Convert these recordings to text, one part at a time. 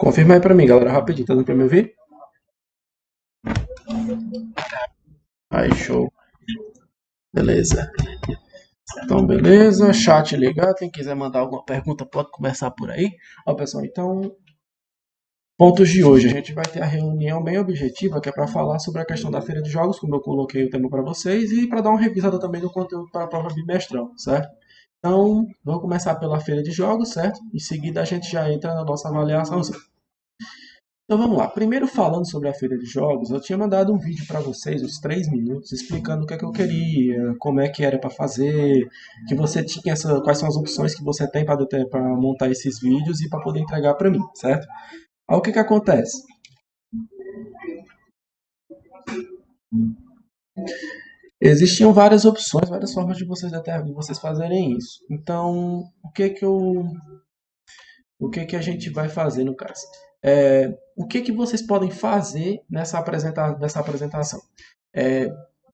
Confirma aí pra mim, galera, rapidinho. Tá dando pra me ouvir? Aí, show. Beleza. Então, beleza. Chat ligado. Quem quiser mandar alguma pergunta pode começar por aí. Ó, pessoal, então, pontos de hoje. A gente vai ter a reunião bem objetiva, que é para falar sobre a questão da feira de jogos, como eu coloquei o tema para vocês, e para dar uma revisada também do conteúdo para a prova bimestral, certo? Então, vamos começar pela feira de jogos, certo? Em seguida, a gente já entra na nossa avaliação. Então vamos lá. Primeiro falando sobre a feira de jogos, eu tinha mandado um vídeo para vocês, uns 3 minutos, explicando o que é que eu queria, como é que era para fazer, que você tinha quais são as opções que você tem para montar esses vídeos e para poder entregar para mim, certo? Aí o que que acontece? Existiam várias opções, várias formas de vocês fazerem isso. Então, o que que a gente vai fazer no caso? O que que vocês podem fazer nessa apresentação? É,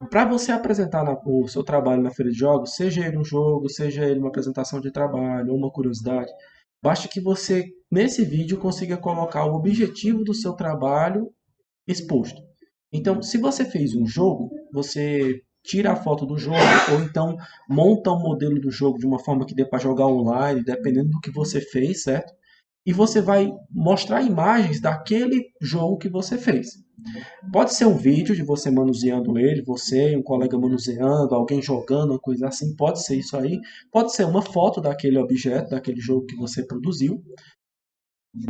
Para você apresentar o seu trabalho na feira de jogos, seja ele um jogo, seja ele uma apresentação de trabalho ou uma curiosidade, basta que você, nesse vídeo, consiga colocar o objetivo do seu trabalho exposto. Então, se você fez um jogo, você tira a foto do jogo ou então monta um modelo do jogo de uma forma que dê para jogar online, dependendo do que você fez, certo? E você vai mostrar imagens daquele jogo que você fez. Pode ser um vídeo de você manuseando ele, você e um colega manuseando, alguém jogando, uma coisa assim, pode ser isso aí. Pode ser uma foto daquele objeto, daquele jogo que você produziu.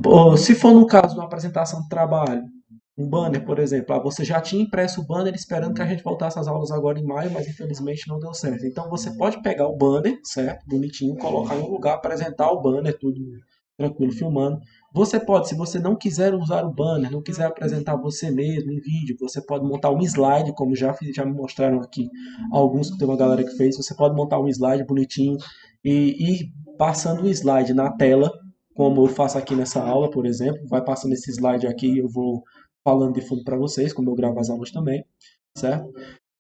Ou, se for no caso de uma apresentação de trabalho, um banner, por exemplo, você já tinha impresso o banner esperando que a gente voltasse às aulas agora em maio, mas infelizmente não deu certo. Então você pode pegar o banner, certo? Bonitinho, colocar em um lugar, apresentar o banner, tudo tranquilo, filmando. Você pode, se você não quiser usar o banner, não quiser apresentar você mesmo em vídeo, você pode montar um slide, como já me mostraram aqui alguns, que tem uma galera que fez. Você pode montar um slide bonitinho e ir passando o slide na tela, como eu faço aqui nessa aula, por exemplo. Vai passando esse slide aqui, eu vou falando de fundo para vocês, como eu gravo as aulas também, certo?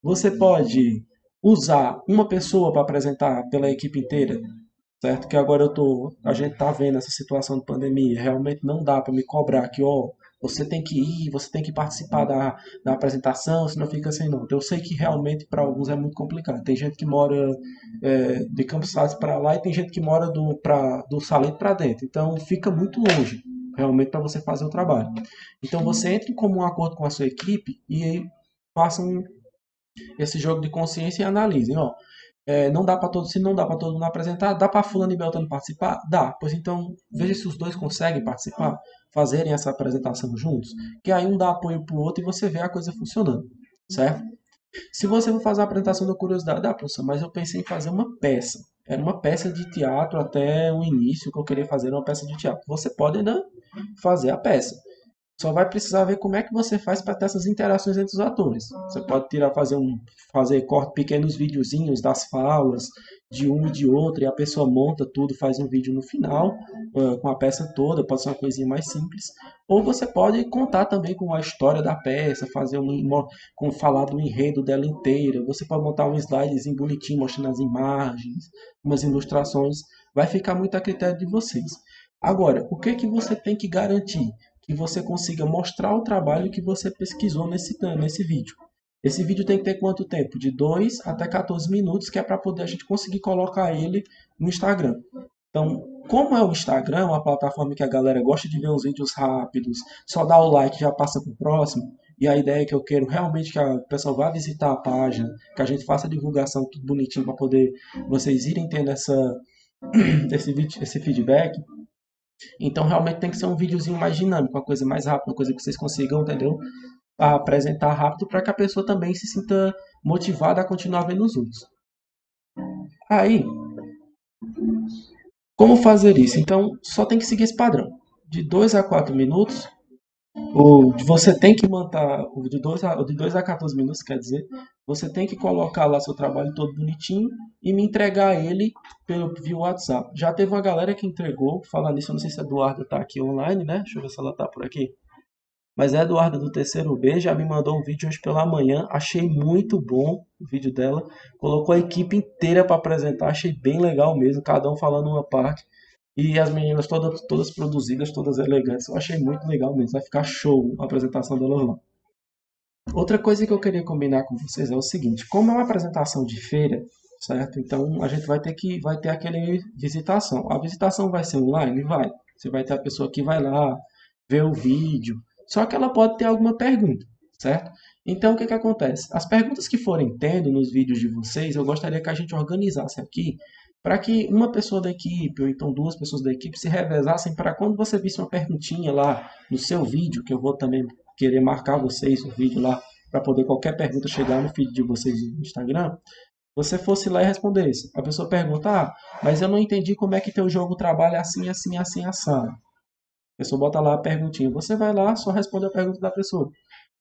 Você pode usar uma pessoa para apresentar pela equipe inteira, certo? Que agora a gente tá vendo essa situação de pandemia, realmente não dá para me cobrar que, ó, você tem que ir, você tem que participar da apresentação, senão fica assim, não. Então, eu sei que realmente para alguns é muito complicado. Tem gente que mora de Campos Sales para lá e tem gente que mora do Salento para dentro. Então, fica muito longe, realmente, para você fazer o trabalho. Então, você entra em comum acordo com a sua equipe e façam esse jogo de consciência e analisem, ó. Não dá para todo, se não dá para todo mundo apresentar, dá para fulano e Beltrano participar? Dá. Pois então, veja se os dois conseguem participar, fazerem essa apresentação juntos, que aí um dá apoio pro outro e você vê a coisa funcionando, certo? Se você for fazer a apresentação da curiosidade, professor, mas eu pensei em fazer uma peça. Era uma peça de teatro até o início que eu queria fazer uma peça de teatro. Você pode ainda fazer a peça. Só vai precisar ver como é que você faz para ter essas interações entre os atores. Você pode fazer pequenos videozinhos das falas de um e de outro, e a pessoa monta tudo, faz um vídeo no final, com a peça toda, pode ser uma coisinha mais simples. Ou você pode contar também com a história da peça, falar do enredo dela inteira. Você pode montar um slidezinho bonitinho mostrando as imagens, umas ilustrações. Vai ficar muito a critério de vocês. Agora, o que que você tem que garantir? Que você consiga mostrar o trabalho que você pesquisou nesse vídeo. Esse vídeo tem que ter quanto tempo? De 2 até 14 minutos, que é para poder a gente conseguir colocar ele no Instagram. Então, como é o Instagram, uma plataforma que a galera gosta de ver os vídeos rápidos, só dá o like e já passa para o próximo, e a ideia é que eu quero realmente que a pessoa vá visitar a página, que a gente faça a divulgação tudo bonitinho para poder vocês irem tendo esse feedback. Então realmente tem que ser um videozinho mais dinâmico, uma coisa mais rápida, uma coisa que vocês consigam, entendeu? Apresentar rápido para que a pessoa também se sinta motivada a continuar vendo os outros. Aí, como fazer isso? Então, só tem que seguir esse padrão. De 2 a 4 minutos, você tem que manter, de 2 a 14 minutos, quer dizer, você tem que colocar lá seu trabalho todo bonitinho e me entregar ele via WhatsApp. Já teve uma galera que entregou, falar nisso, eu não sei se a Eduarda está aqui online, né? Deixa eu ver se ela está por aqui. Mas a Eduarda do terceiro B já me mandou um vídeo hoje pela manhã, achei muito bom o vídeo dela. Colocou a equipe inteira para apresentar, achei bem legal mesmo, cada um falando uma parte. E as meninas todas produzidas, todas elegantes. Eu achei muito legal mesmo. Vai ficar show a apresentação delas lá. Outra coisa que eu queria combinar com vocês é o seguinte: como é uma apresentação de feira, certo? Então a gente vai ter aquele visitação. A visitação vai ser online? Vai. Você vai ter a pessoa que vai lá ver o vídeo. Só que ela pode ter alguma pergunta, certo? Então o que que acontece? As perguntas que forem tendo nos vídeos de vocês, eu gostaria que a gente organizasse aqui para que uma pessoa da equipe, ou então duas pessoas da equipe, se revezassem para quando você visse uma perguntinha lá no seu vídeo, que eu vou também querer marcar vocês no vídeo lá, para poder qualquer pergunta chegar no feed de vocês no Instagram, você fosse lá e respondesse. A pessoa pergunta, mas eu não entendi como é que teu jogo trabalha assim, assim, assim, assado. A pessoa bota lá a perguntinha. Você vai lá, só responde a pergunta da pessoa.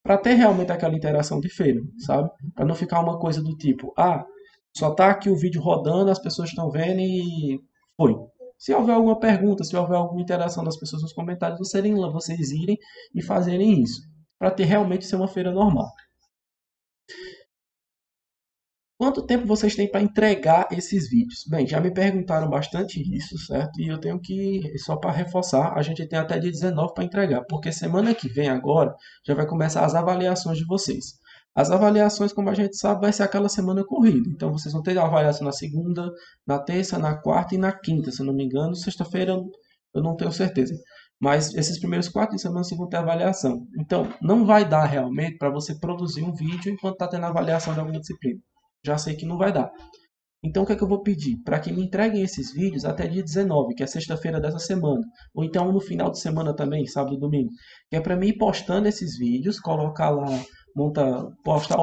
Para ter realmente aquela interação de feira, sabe? Para não ficar uma coisa do tipo, só tá aqui o vídeo rodando, as pessoas estão vendo e foi. Se houver alguma pergunta, se houver alguma interação das pessoas nos comentários, vocês irem e fazerem isso. Para ter realmente ser uma feira normal. Quanto tempo vocês têm para entregar esses vídeos? Bem, já me perguntaram bastante isso, certo? E eu tenho que, só para reforçar, a gente tem até dia 19 para entregar, porque semana que vem agora já vai começar as avaliações de vocês. As avaliações, como a gente sabe, vai ser aquela semana corrida. Então vocês vão ter avaliação na segunda, na terça, na quarta e na quinta, se eu não me engano. Sexta-feira eu não tenho certeza. Mas esses primeiros 4 de semana vocês vão ter avaliação. Então, não vai dar realmente para você produzir um vídeo enquanto está tendo avaliação de alguma disciplina. Já sei que não vai dar. Então o que é que eu vou pedir? Para que me entreguem esses vídeos até dia 19, que é sexta-feira dessa semana. Ou então no final de semana também, sábado e domingo. Que é para mim ir postando esses vídeos, colocar lá, postar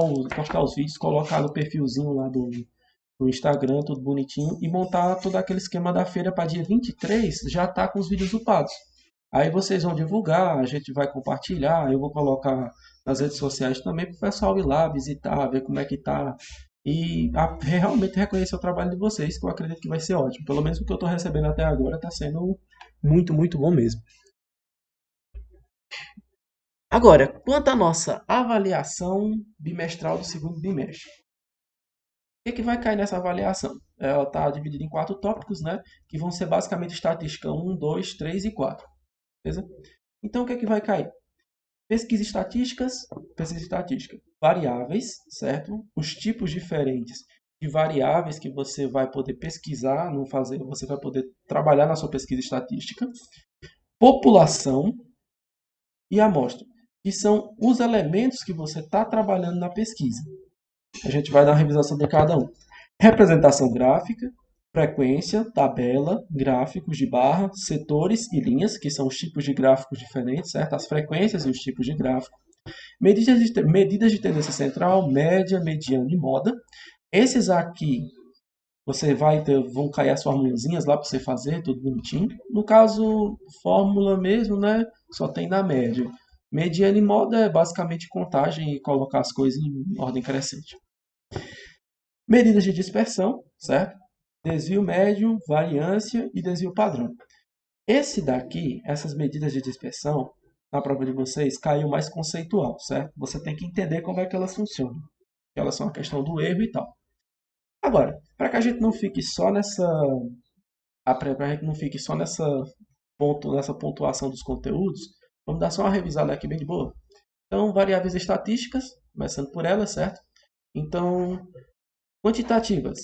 os vídeos, colocar no perfilzinho lá do Instagram, tudo bonitinho, e montar todo aquele esquema da feira para dia 23 já tá com os vídeos upados. Aí vocês vão divulgar, a gente vai compartilhar, eu vou colocar nas redes sociais também para o pessoal ir lá visitar, ver como é que tá e realmente reconhecer o trabalho de vocês, que eu acredito que vai ser ótimo. Pelo menos o que eu estou recebendo até agora está sendo muito, muito bom mesmo. Agora, quanto à nossa avaliação bimestral do segundo bimestre. O que vai cair nessa avaliação? Ela está dividida em 4 tópicos, né? Que vão ser basicamente estatística 1, 2, 3 e 4. Beleza? Então, o que vai cair? Pesquisa estatística, variáveis, certo? Os tipos diferentes de variáveis que você vai poder pesquisar, você vai poder trabalhar na sua pesquisa estatística, população e amostra, que são os elementos que você está trabalhando na pesquisa. A gente vai dar uma revisão sobre cada um. Representação gráfica, frequência, tabela, gráficos de barra, setores e linhas, que são os tipos de gráficos diferentes, certo? As frequências e os tipos de gráfico. Medidas de tendência central, média, mediana e moda. Esses aqui, vão cair as formulazinhas lá para você fazer, tudo bonitinho. No caso, fórmula mesmo, né? Só tem na média. Mediana e moda é basicamente contagem e colocar as coisas em ordem crescente. Medidas de dispersão, certo? Desvio médio, variância e desvio padrão. Esse daqui, essas medidas de dispersão, na prova de vocês, caiu mais conceitual, certo? Você tem que entender como é que elas funcionam. Elas são a questão do erro e tal. Agora, para que a gente não fique só nessa pontuação dos conteúdos, vamos dar só uma revisada aqui bem de boa. Então, variáveis estatísticas, começando por elas, certo? Então, quantitativas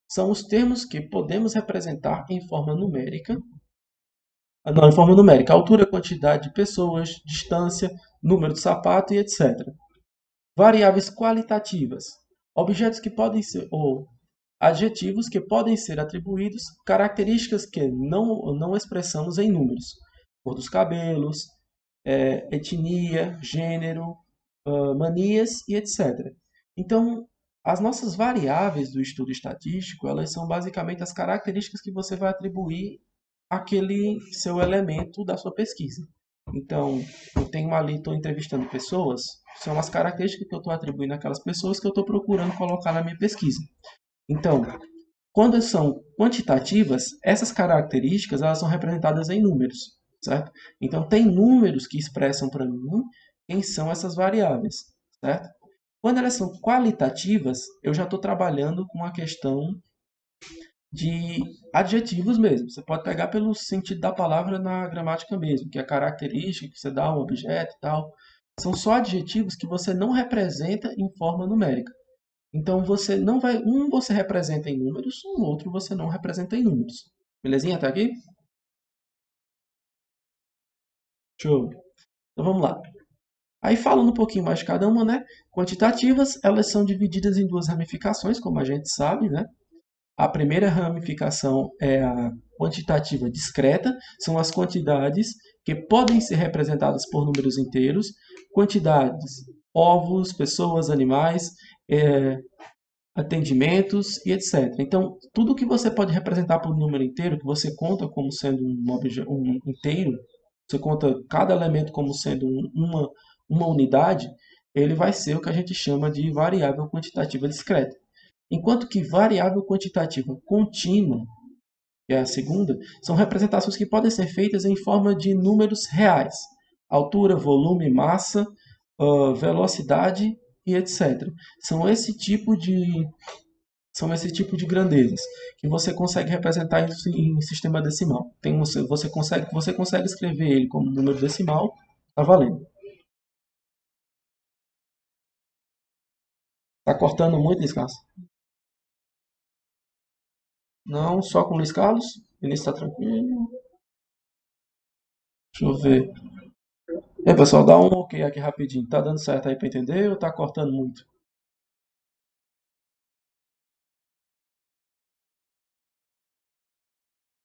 são os termos que podemos representar em forma numérica. Não, em forma numérica, altura, quantidade de pessoas, distância, número de sapato e etc. Variáveis qualitativas, objetos que podem ser, ou adjetivos que podem ser atribuídos, características que não expressamos em números. Cor dos cabelos, etnia, gênero, manias e etc. Então, as nossas variáveis do estudo estatístico, elas são basicamente as características que você vai atribuir àquele seu elemento da sua pesquisa. Então, eu tenho ali, estou entrevistando pessoas, são as características que eu estou atribuindo àquelas pessoas que eu estou procurando colocar na minha pesquisa. Então, quando são quantitativas, essas características elas são representadas em números, certo? Então, tem números que expressam para mim quem são essas variáveis, certo? Quando elas são qualitativas, eu já estou trabalhando com a questão de adjetivos mesmo. Você pode pegar pelo sentido da palavra na gramática mesmo, que é característica que você dá a um objeto e tal. São só adjetivos que você não representa em forma numérica. Então você não vai, um você representa em números, o outro você não representa em números. Belezinha até aqui? Show. Então vamos lá. Aí falando um pouquinho mais de cada uma, né? Quantitativas, elas são divididas em duas ramificações, como a gente sabe, né? A primeira ramificação é a quantitativa discreta, são as quantidades que podem ser representadas por números inteiros, quantidades, ovos, pessoas, animais, atendimentos e etc. Então, tudo que você pode representar por número inteiro, que você conta como sendo um inteiro, você conta cada elemento como sendo uma unidade, ele vai ser o que a gente chama de variável quantitativa discreta. Enquanto que variável quantitativa contínua, que é a segunda, são representações que podem ser feitas em forma de números reais. Altura, volume, massa, velocidade e etc. São esse tipo de são esse tipo de grandezas que você consegue representar em sistema decimal. Você consegue escrever ele como número decimal, tá valendo. Tá cortando muito, Luiz Carlos? Não, só com o Luiz Carlos? Ele está tranquilo. Deixa eu ver. E aí, pessoal, dá um ok aqui rapidinho. Tá dando certo aí para entender ou tá cortando muito?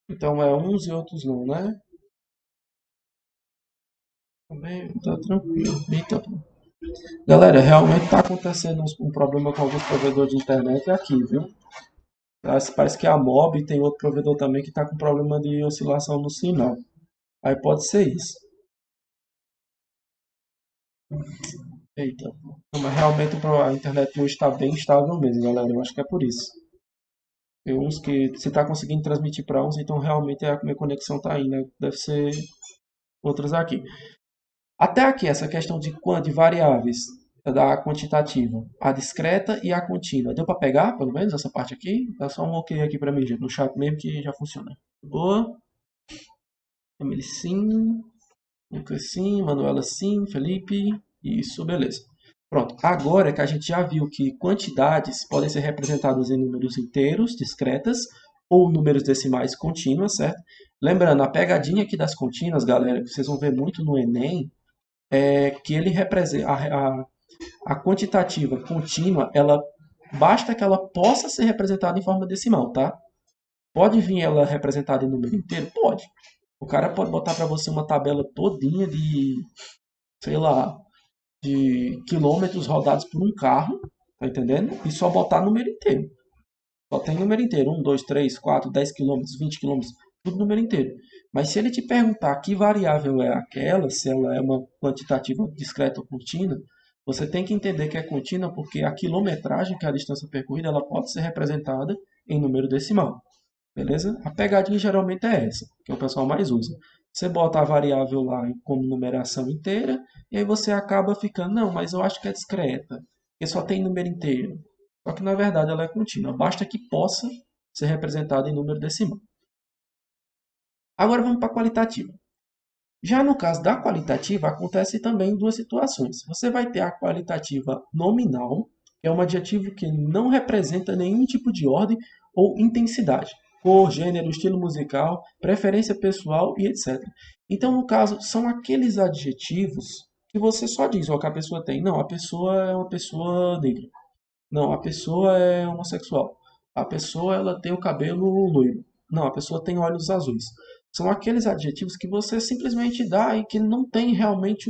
Então é uns e outros não, né? Também tá tranquilo. Eita, pô. Galera, realmente tá acontecendo um problema com alguns provedores de internet aqui, viu? Parece que a Mob tem outro provedor também que está com problema de oscilação no sinal. Aí pode ser isso. Eita. Não, mas realmente a internet hoje está bem estável mesmo, galera. Eu acho que é por isso. Tem uns que você está conseguindo transmitir para uns, então realmente a minha conexão está aí, né? Deve ser outras aqui. Até aqui, essa questão de variáveis da quantitativa, a discreta e a contínua. Deu para pegar, pelo menos, essa parte aqui? Dá só um ok aqui para mim, gente, no chat mesmo que já funciona. Boa. Emily sim. Lucas sim, Manuela sim, Felipe. Isso, beleza. Pronto. Agora é que a gente já viu que quantidades podem ser representadas em números inteiros, discretas, ou números decimais contínuas, certo? Lembrando, a pegadinha aqui das contínuas, galera, que vocês vão ver muito no Enem, é que ele representa a quantitativa contínua, ela basta que ela possa ser representada em forma decimal, tá? Pode vir ela representada em número inteiro? Pode. O cara pode botar para você uma tabela todinha de, sei lá, de quilômetros rodados por um carro, tá entendendo? E só botar número inteiro. Só tem número inteiro. 1, 2, 3, 4, 10 quilômetros, 20 quilômetros, tudo número inteiro. Mas se ele te perguntar que variável é aquela, se ela é uma quantitativa discreta ou contínua, você tem que entender que é contínua porque a quilometragem, que é a distância percorrida, ela pode ser representada em número decimal. Beleza? A pegadinha geralmente é essa, que é o pessoal mais usa. Você bota a variável lá como numeração inteira, e aí você acaba ficando, não, mas eu acho que é discreta, porque só tem número inteiro. Só que na verdade ela é contínua, basta que possa ser representada em número decimal. Agora vamos para a qualitativa. Já no caso da qualitativa, acontece também duas situações. Você vai ter a qualitativa nominal, que é um adjetivo que não representa nenhum tipo de ordem ou intensidade. Cor, gênero, estilo musical, preferência pessoal e etc. Então, no caso, são aqueles adjetivos que você só diz o que a pessoa tem. Não, a pessoa é uma pessoa negra. Não, a pessoa é homossexual. A pessoa ela tem o cabelo loiro. Não, a pessoa tem olhos azuis. São aqueles adjetivos que você simplesmente dá e que não tem realmente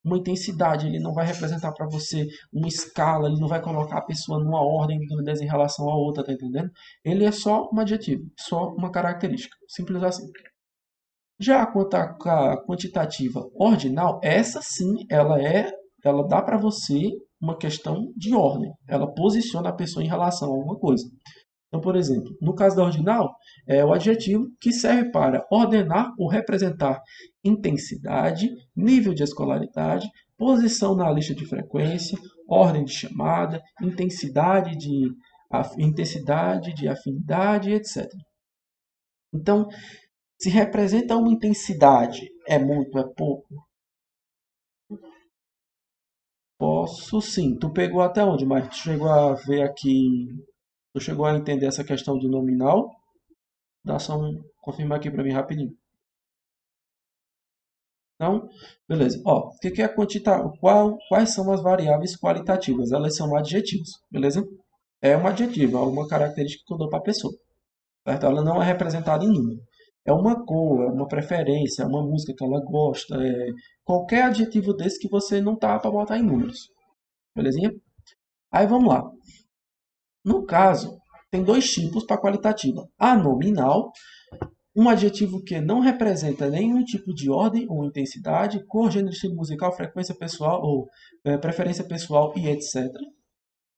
uma intensidade. Ele não vai representar para você uma escala, ele não vai colocar a pessoa numa ordem de grandeza em relação à outra, tá entendendo? Ele é só um adjetivo, só uma característica. Simples assim. Já quanto à quantitativa ordinal, essa sim, ela dá para você uma questão de ordem. Ela posiciona a pessoa em relação a alguma coisa. Então, por exemplo, no caso da ordinal, é o adjetivo que serve para ordenar ou representar intensidade, nível de escolaridade, posição na lista de frequência, ordem de chamada, intensidade de intensidade, de afinidade, etc. Então, se representa uma intensidade, é muito, é pouco? Posso sim. Tu pegou até onde, mas tu chegou a ver aqui, tu chegou a entender essa questão de nominal? Dá só confirmar aqui para mim rapidinho. Não? Beleza. Ó, o que que é quais são as variáveis qualitativas? Elas são adjetivos, beleza? É um adjetivo, é uma característica que eu dou para a pessoa, certo? Ela não é representada em número. É uma cor, é uma preferência, é uma música que ela gosta, é qualquer adjetivo desse que você não tá para botar em números, belezinha? Aí vamos lá. No caso, tem dois tipos para qualitativa. A nominal, um adjetivo que não representa nenhum tipo de ordem ou intensidade, cor, gênero, estilo musical, frequência pessoal ou preferência pessoal e etc.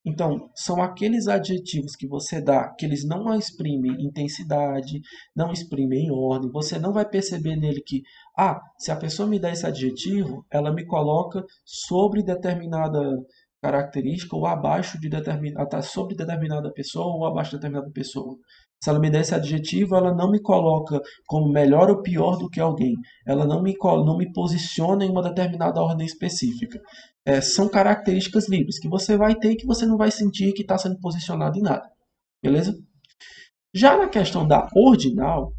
Então, são aqueles adjetivos que você dá, que eles não exprimem intensidade, não exprimem ordem. Você não vai perceber nele que, se a pessoa me dá esse adjetivo, ela me coloca sobre determinada característica ou abaixo de determinada, sobre determinada pessoa ou abaixo de determinada pessoa. Se ela me der esse adjetivo, ela não me coloca como melhor ou pior do que alguém. Ela não me posiciona em uma determinada ordem específica. São características livres que você vai ter e que você não vai sentir que está sendo posicionado em nada. Beleza? Já na questão da ordinal,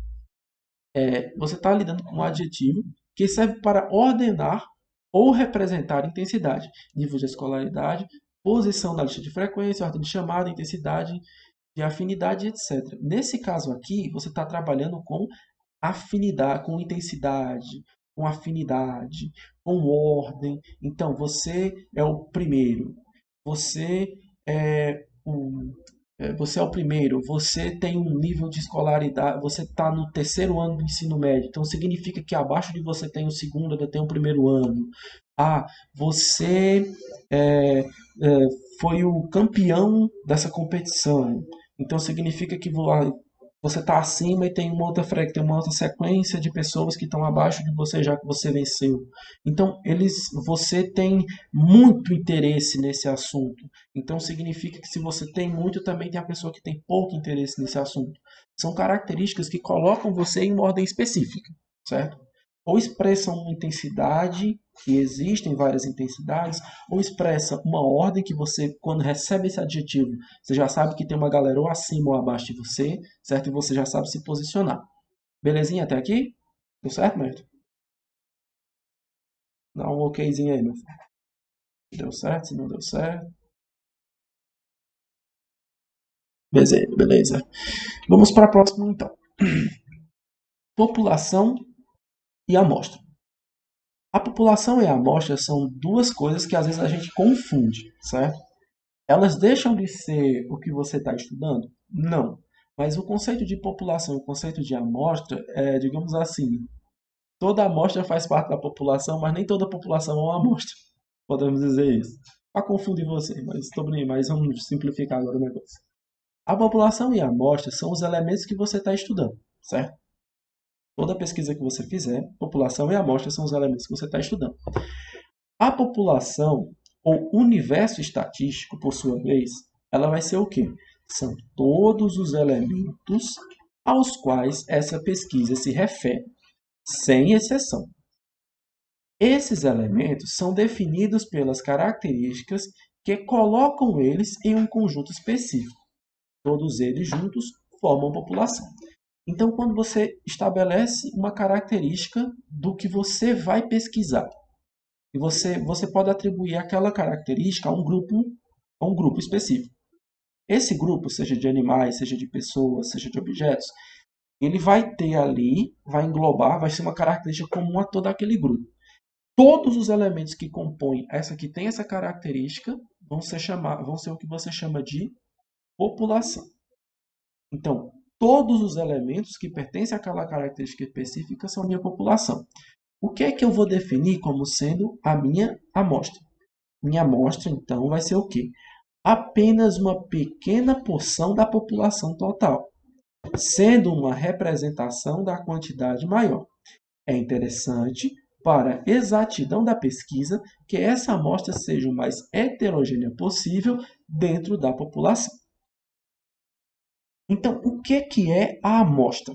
você está lidando com um adjetivo que serve para ordenar ou representar intensidade, nível de escolaridade, posição na lista de frequência, ordem de chamada, intensidade, de afinidade, etc. Nesse caso aqui, você está trabalhando com afinidade, com intensidade, com afinidade, com ordem. Então, você é o primeiro. Você é você é o primeiro, você tem um nível de escolaridade, você está no terceiro ano do ensino médio, então significa que abaixo de você tem o segundo, ainda tem o primeiro ano. Você é, é, foi o campeão dessa competição, então significa que você está acima e tem uma outra sequência de pessoas que estão abaixo de você já que você venceu. Então você tem muito interesse nesse assunto. Então significa que se você tem muito, também tem a pessoa que tem pouco interesse nesse assunto. São características que colocam você em uma ordem específica, certo? Ou expressam uma intensidade, que existem várias intensidades, ou expressa uma ordem que você, quando recebe esse adjetivo, você já sabe que tem uma galera ou acima ou abaixo de você, certo? E você já sabe se posicionar. Belezinha até aqui? Deu certo, Neto? Dá um okzinho aí, meu filho. Deu certo? Se não deu certo. Beleza, beleza. Vamos para a próxima, então. População e amostra. A população e a amostra são duas coisas que às vezes a gente confunde, certo? Elas deixam de ser o que você está estudando? Não. Mas o conceito de população e o conceito de amostra é, digamos assim, toda amostra faz parte da população, mas nem toda população é uma amostra. Podemos dizer isso. Para confundir você, mas vamos simplificar agora o negócio. A população e a amostra são os elementos que você está estudando, certo? Toda pesquisa que você fizer, população e amostra são os elementos que você está estudando. A população, ou universo estatístico, por sua vez, ela vai ser o quê? São todos os elementos aos quais essa pesquisa se refere, sem exceção. Esses elementos são definidos pelas características que colocam eles em um conjunto específico. Todos eles juntos formam população. Então, quando você estabelece uma característica do que você vai pesquisar, e você pode atribuir aquela característica a um grupo específico. Esse grupo, seja de animais, seja de pessoas, seja de objetos, ele vai ter ali, vai englobar, vai ser uma característica comum a todo aquele grupo. Todos os elementos que compõem essa que tem essa característica vão ser o que você chama de população. Então, todos os elementos que pertencem àquela característica específica são minha população. O que é que eu vou definir como sendo a minha amostra? Minha amostra, então, vai ser o quê? Apenas uma pequena porção da população total, sendo uma representação da quantidade maior. É interessante, para exatidão da pesquisa, que essa amostra seja o mais heterogênea possível dentro da população. Então, o que é a amostra?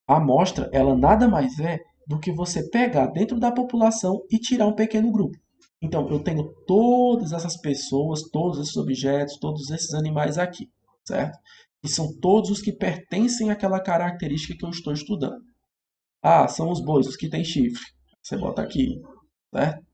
A amostra, ela nada mais é do que você pegar dentro da população e tirar um pequeno grupo. Então, eu tenho todas essas pessoas, todos esses objetos, todos esses animais aqui, certo? E são todos os que pertencem àquela característica que eu estou estudando. Ah, são os bois, os que têm chifre. Você bota aqui, certo?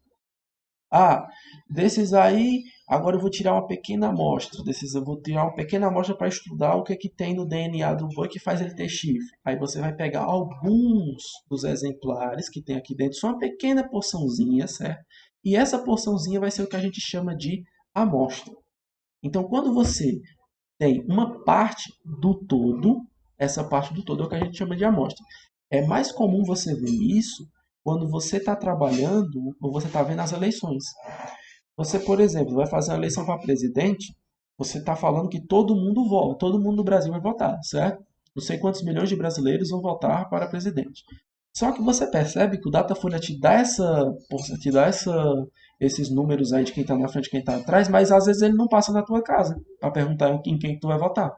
Ah, desses aí, agora eu vou tirar uma pequena amostra. Desses eu vou tirar uma pequena amostra para estudar o que é que tem no DNA do boi que faz ele ter chifre. Aí você vai pegar alguns dos exemplares que tem aqui dentro, só uma pequena porçãozinha, certo? E essa porçãozinha vai ser o que a gente chama de amostra. Então, quando você tem uma parte do todo, essa parte do todo é o que a gente chama de amostra. É mais comum você ver isso quando você está trabalhando ou você está vendo as eleições. Você, por exemplo, vai fazer uma eleição para presidente, você está falando que todo mundo vota, todo mundo no Brasil vai votar, certo? Não sei quantos milhões de brasileiros vão votar para presidente. Só que você percebe que o Datafolha te dá esses números aí de quem está na frente e quem está atrás, mas às vezes ele não passa na tua casa para perguntar em quem tu vai votar.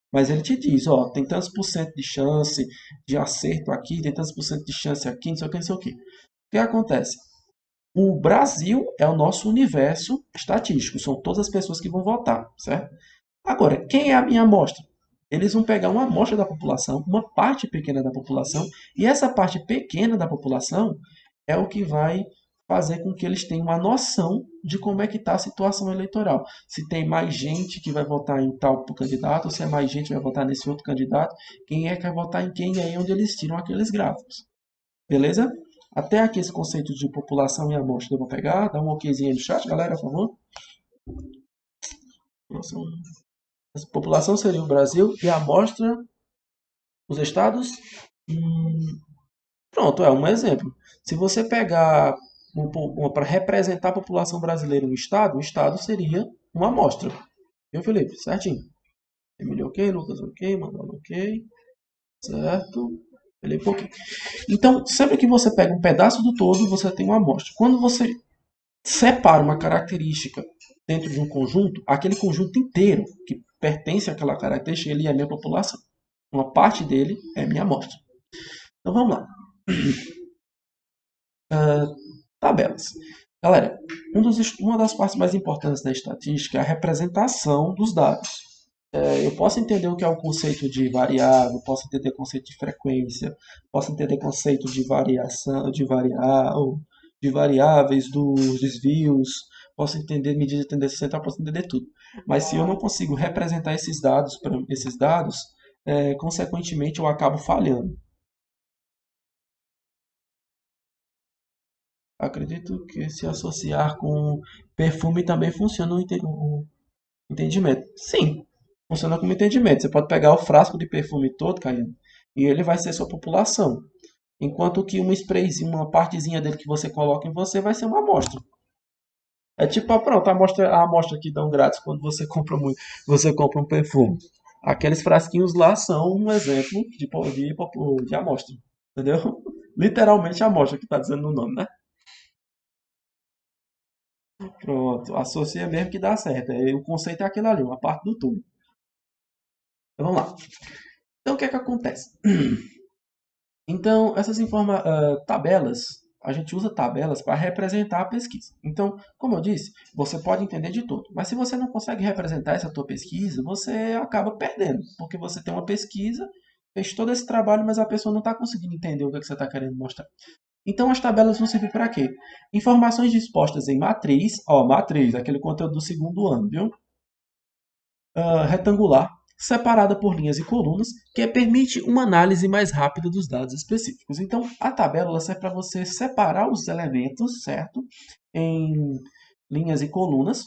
Mas ele te diz, ó, tem tantos por cento de chance de acerto aqui, tem tantos por cento de chance aqui, não sei o que, não sei o que. O que acontece? O Brasil é o nosso universo estatístico, são todas as pessoas que vão votar, certo? Agora, quem é a minha amostra? Eles vão pegar uma amostra da população, uma parte pequena da população, e essa parte pequena da população é o que vai fazer com que eles tenham uma noção de como é que está a situação eleitoral. Se tem mais gente que vai votar em tal candidato, ou se é mais gente que vai votar nesse outro candidato, quem é que vai votar em quem, e aí é onde eles tiram aqueles gráficos. Beleza? Até aqui esse conceito de população e amostra eu vou pegar. Dá um okzinho aí no chat, galera, por favor. População, população seria o Brasil e a amostra, os estados. Pronto, é um exemplo. Se você pegar para representar a população brasileira no estado, o estado seria uma amostra. Viu, Felipe? Certinho. Emílio ok, Lucas ok, Manuel ok, certo? Felipe ok. Então, sempre que você pega um pedaço do todo, você tem uma amostra. Quando você separa uma característica dentro de um conjunto, aquele conjunto inteiro que pertence àquela característica, ele é minha população. Uma parte dele é minha amostra. Então vamos lá. Tabelas. Galera, uma das partes mais importantes da estatística é a representação dos dados. Eu posso entender o que é o conceito de variável, posso entender o conceito de frequência, posso entender o conceito de variação, de variáveis, dos desvios, posso entender medida de tendência central, posso entender tudo. Mas se eu não consigo representar esses dados, consequentemente eu acabo falhando. Acredito que se associar com perfume também funciona o entendimento. Sim, funciona como entendimento. Você pode pegar o frasco de perfume todo, Caiano, e ele vai ser sua população. Enquanto que uma sprayzinha, uma partezinha dele que você coloca em você vai ser uma amostra. É tipo, pronto, a amostra que dão grátis quando você compra um perfume. Aqueles frasquinhos lá são um exemplo de amostra. Entendeu? Literalmente a amostra que está dizendo no nome, né? Pronto, associa mesmo que dá certo. O conceito é aquele ali, uma parte do todo. Então vamos lá. Então o que é que acontece? Então, tabelas, a gente usa tabelas para representar a pesquisa. Então, como eu disse, você pode entender de tudo, mas se você não consegue representar essa tua pesquisa, você acaba perdendo, porque você tem uma pesquisa, fez todo esse trabalho, mas a pessoa não está conseguindo entender o que, é que você está querendo mostrar. Então, as tabelas vão servir para quê? Informações dispostas em matriz, matriz, aquele conteúdo do segundo ano, viu? Retangular, separada por linhas e colunas, que permite uma análise mais rápida dos dados específicos. Então, a tabela ela serve para você separar os elementos, certo? Em linhas e colunas,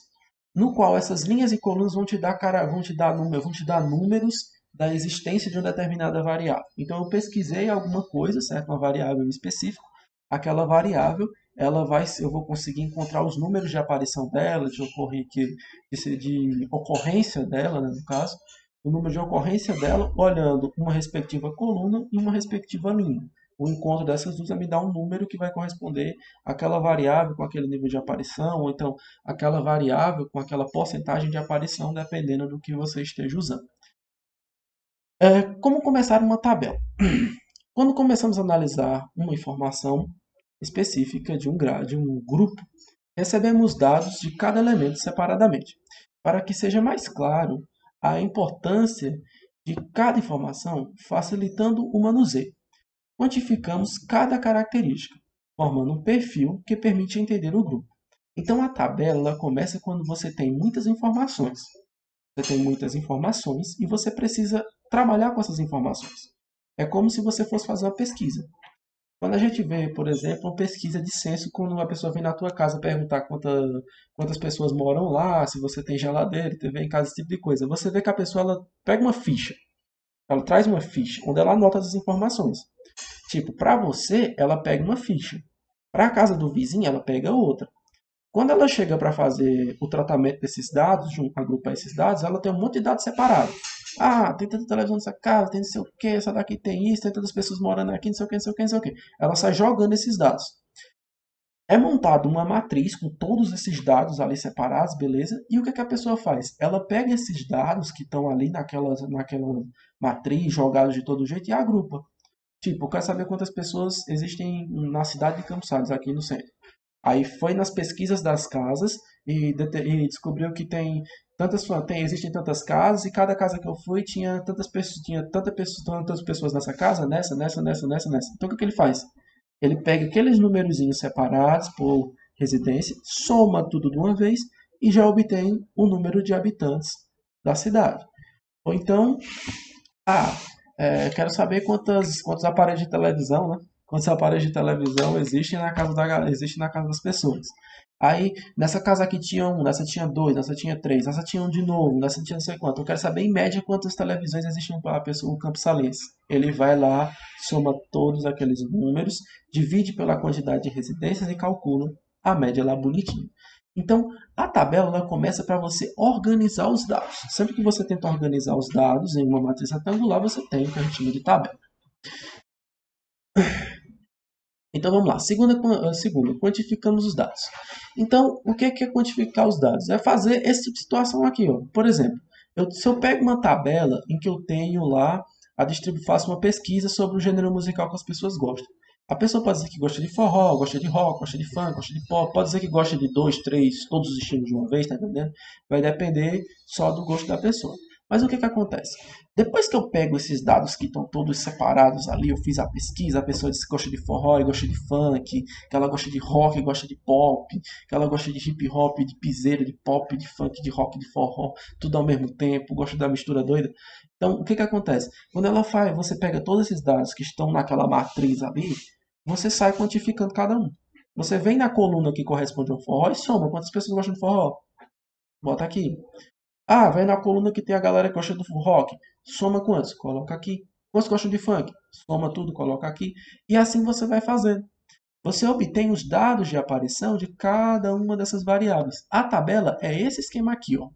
no qual essas linhas e colunas vão te dar números da existência de uma determinada variável. Então, eu pesquisei alguma coisa, certo? Uma variável específica. Aquela variável, eu vou conseguir encontrar os números de aparição dela, de ocorrência dela, né, no caso, o número de ocorrência dela, olhando uma respectiva coluna e uma respectiva linha. O encontro dessas duas vai me dar um número que vai corresponder àquela variável com aquele nível de aparição, ou então aquela variável com aquela porcentagem de aparição, dependendo do que você esteja usando. Como começar uma tabela? Quando começamos a analisar uma informação específica de um grupo, recebemos dados de cada elemento separadamente, para que seja mais claro a importância de cada informação, facilitando o manuseio. Quantificamos cada característica, formando um perfil que permite entender o grupo. Então a tabela ela começa quando você tem muitas informações. Você tem muitas informações e você precisa trabalhar com essas informações. É como se você fosse fazer uma pesquisa. Quando a gente vê, por exemplo, uma pesquisa de censo, quando uma pessoa vem na tua casa perguntar quantas pessoas moram lá, se você tem geladeira, TV em casa, esse tipo de coisa, você vê que a pessoa ela pega uma ficha, ela traz uma ficha, onde ela anota as informações. Tipo, para você, ela pega uma ficha. Para a casa do vizinho, ela pega outra. Quando ela chega para fazer o tratamento desses dados, agrupar esses dados, ela tem um monte de dados separados. Ah, tem tanta televisão nessa casa, tem não sei o que, essa daqui tem isso, tem tantas pessoas morando aqui, não sei o que, não sei o que, não sei o que. Ela sai jogando esses dados. É montada uma matriz com todos esses dados ali separados, beleza? E o que, que a pessoa faz? Ela pega esses dados que estão ali naquela matriz, jogados de todo jeito, e agrupa. Tipo, eu quero saber quantas pessoas existem na cidade de Campos Sales, aqui no centro. Aí foi nas pesquisas das casas e descobriu que existem tantas casas e cada casa que eu fui tinha tantas pessoas nessa casa, nessa. Então o que que ele faz? Ele pega aqueles numerozinhos separados por residência, soma tudo de uma vez e já obtém o número de habitantes da cidade. Ou então, ah, quero saber quantos aparelhos de televisão, né? Quantos aparelhos de televisão existem na casa das pessoas. Aí, nessa casa aqui tinha um, nessa tinha dois, nessa tinha três, nessa tinha um de novo, nessa tinha não sei quanto. Eu quero saber em média quantas televisões existem para a pessoa, o campo salense. Ele vai lá, soma todos aqueles números, divide pela quantidade de residências e calcula a média lá bonitinho. Então, a tabela ela começa para você organizar os dados. Sempre que você tenta organizar os dados em uma matriz retangular, você tem o que a gente chama de tabela. Então vamos lá. Segunda, quantificamos os dados. Então, o que é quantificar os dados? É fazer esse tipo de situação aqui. Ó. Por exemplo, se eu pego uma tabela em que eu tenho lá, faço uma pesquisa sobre o gênero musical que as pessoas gostam. A pessoa pode dizer que gosta de forró, gosta de rock, gosta de funk, gosta de pop, pode dizer que gosta de dois, três, todos os estilos de uma vez, tá entendendo? Vai depender só do gosto da pessoa. Mas o que acontece? Depois que eu pego esses dados que estão todos separados ali, eu fiz a pesquisa, a pessoa disse que gosta de forró e gosta de funk, que ela gosta de rock e gosta de pop, que ela gosta de hip hop, de piseira, de pop, de funk, de rock, de forró, tudo ao mesmo tempo, gosta da mistura doida. Então, o que acontece? Quando ela faz, você pega todos esses dados que estão naquela matriz ali, você sai quantificando cada um. Você vem na coluna que corresponde ao forró e soma quantas pessoas gostam de forró. Bota aqui. Ah, vai na coluna que tem a galera que gosta do rock. Soma quantos? Coloca aqui. Quantos gostam de funk? Soma tudo, coloca aqui. E assim você vai fazendo. Você obtém os dados de aparição de cada uma dessas variáveis. A tabela é esse esquema aqui, ó.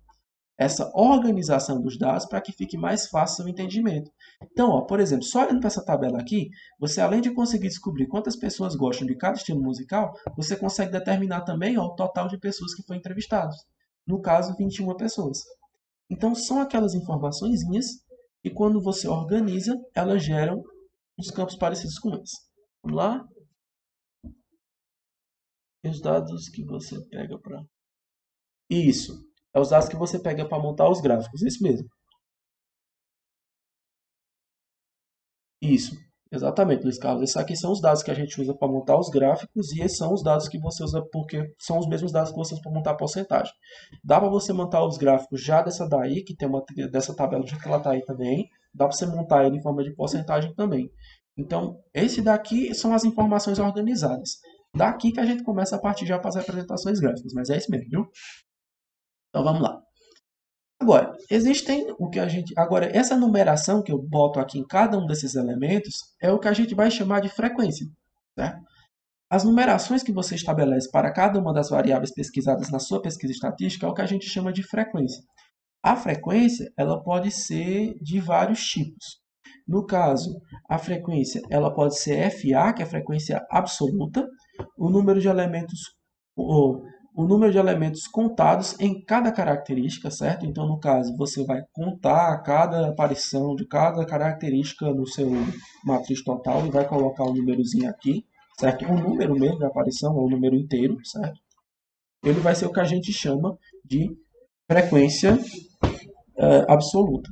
Essa organização dos dados para que fique mais fácil o entendimento. Então, ó, por exemplo, só olhando para essa tabela aqui, você além de conseguir descobrir quantas pessoas gostam de cada estilo musical, você consegue determinar também ó, o total de pessoas que foram entrevistadas. No caso, 21 pessoas. Então, são aquelas informaçõezinhas que, quando você organiza, elas geram uns campos parecidos com esse. Vamos lá? E os dados que você pega para. Isso. É os dados que você pega para montar os gráficos. Isso mesmo. Isso. Exatamente, Luiz Carlos. Esses aqui são os dados que a gente usa para montar os gráficos e esses são os dados que você usa porque são os mesmos dados que você usa para montar a porcentagem. Dá para você montar os gráficos já dessa daí, que tem dessa tabela já que ela está aí também. Dá para você montar ele em forma de porcentagem também. Então, esse daqui são as informações organizadas. Daqui que a gente começa a partir já para as representações gráficas, mas é isso mesmo, viu? Então vamos lá. Agora, existem o que a gente. Agora, essa numeração que eu boto aqui em cada um desses elementos é o que a gente vai chamar de frequência. Certo? As numerações que você estabelece para cada uma das variáveis pesquisadas na sua pesquisa estatística é o que a gente chama de frequência. A frequência ela pode ser de vários tipos. No caso, a frequência ela pode ser FA, que é a frequência absoluta, o número de elementos, o número de elementos contados em cada característica, certo? Então, no caso, você vai contar cada aparição de cada característica no seu matriz total e vai colocar um númerozinho aqui, certo? O número mesmo de aparição, ou o número inteiro, certo? Ele vai ser o que a gente chama de frequência absoluta.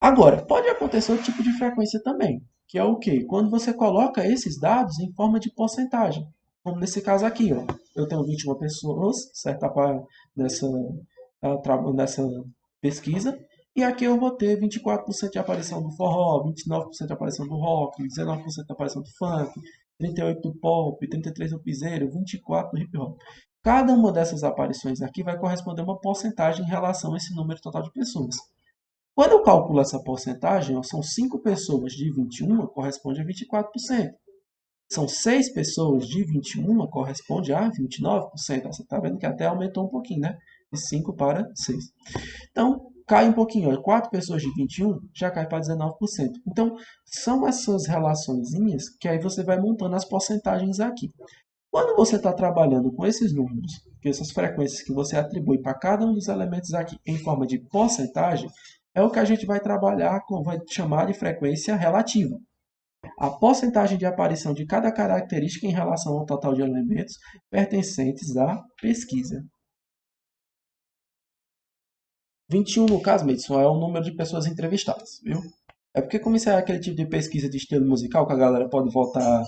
Agora, pode acontecer outro tipo de frequência também, que é o quê? Quando você coloca esses dados em forma de porcentagem. Como nesse caso aqui, ó. Eu tenho 21 pessoas, certo? Nessa pesquisa. E aqui eu vou ter 24% de aparição do forró, 29% de aparição do rock, 19% de aparição do funk, 38% do pop, 33% do piseiro, 24% do hip hop. Cada uma dessas aparições aqui vai corresponder a uma porcentagem em relação a esse número total de pessoas. Quando eu calculo essa porcentagem, ó, são 5 pessoas de 21, corresponde a 24%. São 6 pessoas de 21, corresponde a 29%. Você está vendo que até aumentou um pouquinho, né? De 5 para 6. Então, cai um pouquinho. Ó. 4 pessoas de 21 já cai para 19%. Então, são essas relaçõezinhas que aí você vai montando as porcentagens aqui. Quando você está trabalhando com esses números, essas frequências que você atribui para cada um dos elementos aqui em forma de porcentagem, é o que a gente vai trabalhar com, vai chamar de frequência relativa. A porcentagem de aparição de cada característica em relação ao total de elementos pertencentes à pesquisa. 21, no caso, Madison, é o número de pessoas entrevistadas, viu? É porque como isso é aquele tipo de pesquisa de estilo musical, que a galera pode votar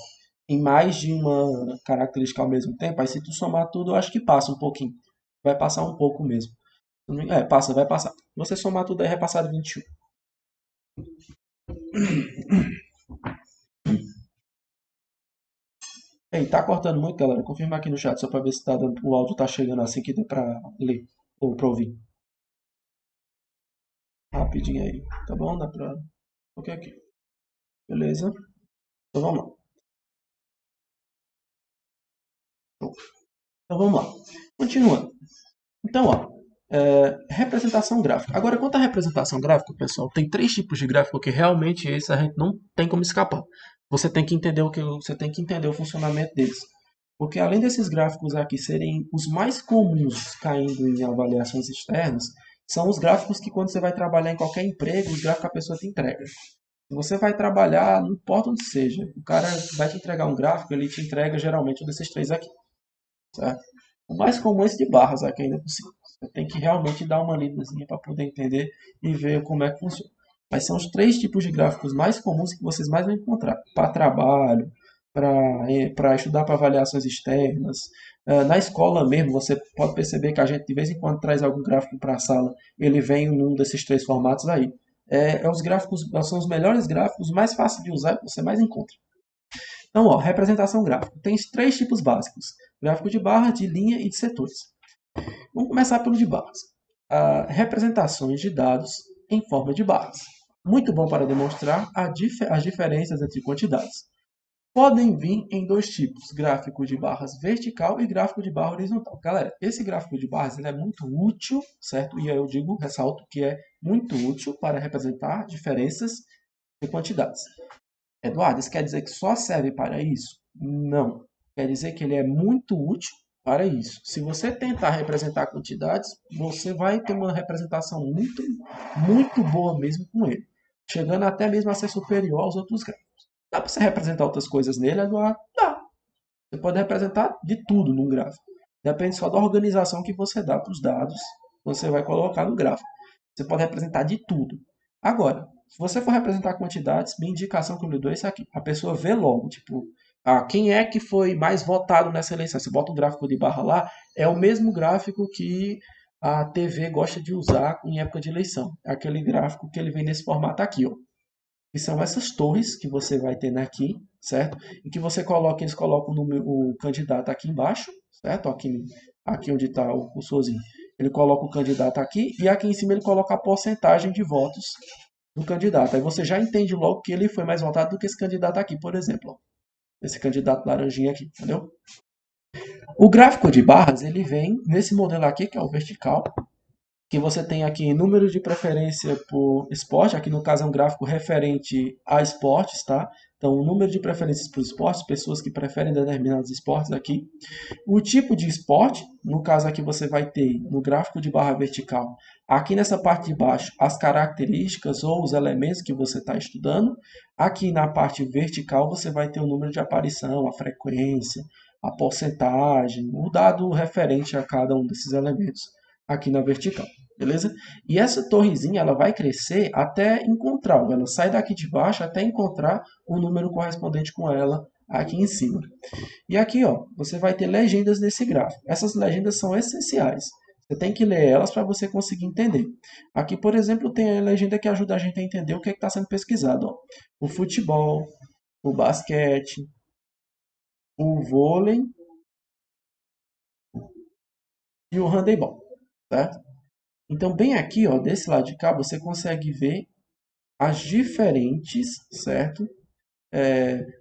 em mais de uma característica ao mesmo tempo, aí se tu somar tudo, eu acho que passa um pouquinho. Vai passar um pouco mesmo. Passa, vai passar. Se você somar tudo aí, vai passar de 21. Ei, tá cortando muito, galera? Confirma aqui no chat, só pra ver se o áudio tá chegando assim que dê pra ler ou pra ouvir. Rapidinho aí, tá bom? Dá pra... Ok, aqui. Beleza? Então vamos lá. Então vamos lá. Continuando. Então, ó, representação gráfica. Agora, quanto à representação gráfica, pessoal, tem 3 tipos de gráfico que realmente esse a gente não tem como escapar. Você tem que entender você tem que entender o funcionamento deles. Porque além desses gráficos aqui serem os mais comuns caindo em avaliações externas, são os gráficos que quando você vai trabalhar em qualquer emprego, os gráficos que a pessoa te entrega. Se você vai trabalhar, não importa onde seja, o cara vai te entregar um gráfico, ele te entrega geralmente um desses 3 aqui. Certo? O mais comum é esse de barras aqui ainda por cima. Você tem que realmente dar uma lidazinha para poder entender e ver como é que funciona. Mas são os 3 tipos de gráficos mais comuns que vocês mais vão encontrar. Para trabalho, para estudar para avaliações externas. Na escola mesmo, você pode perceber que a gente de vez em quando traz algum gráfico para a sala. Ele vem em um desses 3 formatos aí. Os gráficos, são os melhores gráficos, mais fáceis de usar, que você mais encontra. Então, ó, representação gráfica. Tem 3 tipos básicos. Gráfico de barra, de linha e de setores. Vamos começar pelo de barras. Representações de dados em forma de barras. Muito bom para demonstrar as diferenças entre quantidades. Podem vir em 2 tipos, gráfico de barras vertical e gráfico de barra horizontal. Galera, esse gráfico de barras ele é muito útil, certo? E eu digo, ressalto que é muito útil para representar diferenças de quantidades. Eduardo, isso quer dizer que só serve para isso? Não. Quer dizer que ele é muito útil para isso. Se você tentar representar quantidades, você vai ter uma representação muito, muito boa mesmo com ele. Chegando até mesmo a ser superior aos outros gráficos. Dá para você representar outras coisas nele, Eduardo? Dá. Você pode representar de tudo num gráfico. Depende só da organização que você dá para os dados que você vai colocar no gráfico. Você pode representar de tudo. Agora, se você for representar quantidades, minha indicação que eu lhe dou é isso aqui. A pessoa vê logo, tipo, quem é que foi mais votado nessa eleição? Você bota um gráfico de barra lá, é o mesmo gráfico que a TV gosta de usar em época de eleição. É aquele gráfico que ele vem nesse formato aqui, ó. Que são essas torres que você vai ter aqui, certo? E que você coloca, eles colocam o candidato aqui embaixo, certo? Aqui onde está o cursorzinho. Ele coloca o candidato aqui e aqui em cima ele coloca a porcentagem de votos do candidato. Aí você já entende logo que ele foi mais votado do que esse candidato aqui, por exemplo. Ó. Esse candidato laranjinha aqui, entendeu? O gráfico de barras, ele vem nesse modelo aqui, que é o vertical, que você tem aqui número de preferência por esporte, aqui no caso é um gráfico referente a esportes, tá? Então, o número de preferências por esportes, pessoas que preferem determinados esportes aqui. O tipo de esporte, no caso aqui você vai ter no gráfico de barra vertical, aqui nessa parte de baixo, as características ou os elementos que você está estudando. Aqui na parte vertical você vai ter o número de aparição, a frequência, a porcentagem, o dado referente a cada um desses elementos aqui na vertical, beleza? E essa torrezinha ela vai crescer até encontrar, ela sai daqui de baixo até encontrar o número correspondente com ela aqui em cima. E aqui, ó, você vai ter legendas nesse gráfico. Essas legendas são essenciais. Você tem que ler elas para você conseguir entender. Aqui, por exemplo, tem a legenda que ajuda a gente a entender o que está sendo pesquisado. Ó. O futebol, o basquete, o vôlei e o handebol, certo? Então, bem aqui, ó, desse lado de cá, você consegue ver as diferentes, certo?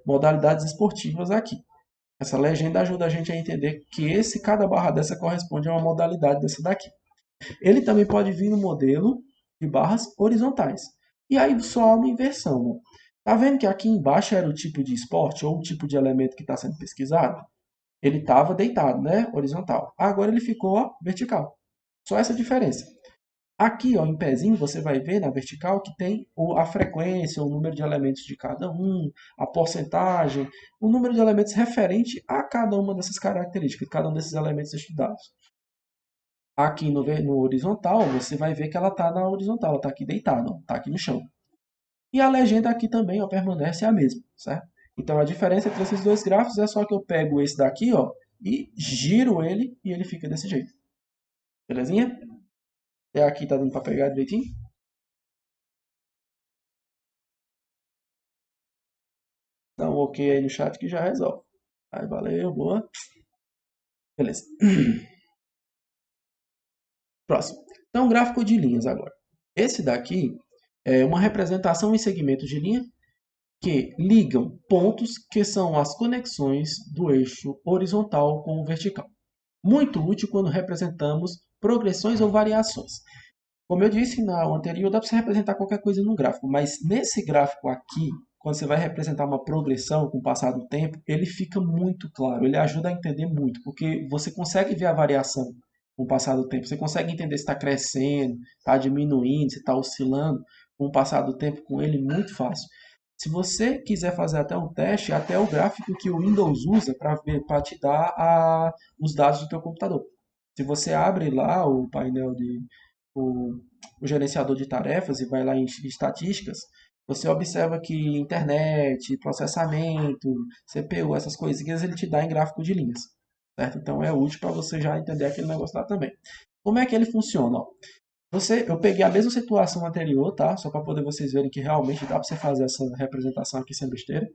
Modalidades esportivas aqui. Essa legenda ajuda a gente a entender que cada barra dessa corresponde a uma modalidade dessa daqui. Ele também pode vir no modelo de barras horizontais. E aí só há uma inversão. Né? Tá vendo que aqui embaixo era o tipo de esporte ou o tipo de elemento que está sendo pesquisado? Ele estava deitado, né? Horizontal. Agora ele ficou ó, vertical. Só essa diferença. Aqui, ó, em pezinho, você vai ver na vertical que tem a frequência, o número de elementos de cada um, a porcentagem, o número de elementos referente a cada uma dessas características, cada um desses elementos estudados. Aqui no horizontal, você vai ver que ela está na horizontal, ela está aqui deitada, está aqui no chão. E a legenda aqui também ó, permanece a mesma, certo? Então a diferença entre esses dois gráficos é só que eu pego esse daqui ó, e giro ele e ele fica desse jeito. Belezinha? Até aqui tá dando para pegar direitinho? Dá um ok aí no chat que já resolve. Aí, valeu, boa. Beleza. Próximo. Então, gráfico de linhas agora. Esse daqui é uma representação em segmentos de linha que ligam pontos que são as conexões do eixo horizontal com o vertical. Muito útil quando representamos progressões ou variações. Como eu disse na anterior, dá para você representar qualquer coisa no gráfico, mas nesse gráfico aqui, quando você vai representar uma progressão com o passar do tempo, ele fica muito claro, ele ajuda a entender muito, porque você consegue ver a variação com o passar do tempo, você consegue entender se está crescendo, está diminuindo, se está oscilando com o passar do tempo com ele muito fácil. Se você quiser fazer até um teste, até o gráfico que o Windows usa para te dar os dados do teu computador. Se você abre lá o painel o, o gerenciador de tarefas e vai lá em estatísticas, você observa que internet, processamento, CPU, essas coisinhas, ele te dá em gráfico de linhas. Certo? Então é útil para você já entender aquele negócio lá também. Como é que ele funciona? Ó? Eu peguei a mesma situação anterior, tá? Só para poder vocês verem que realmente dá para você fazer essa representação aqui sem besteira.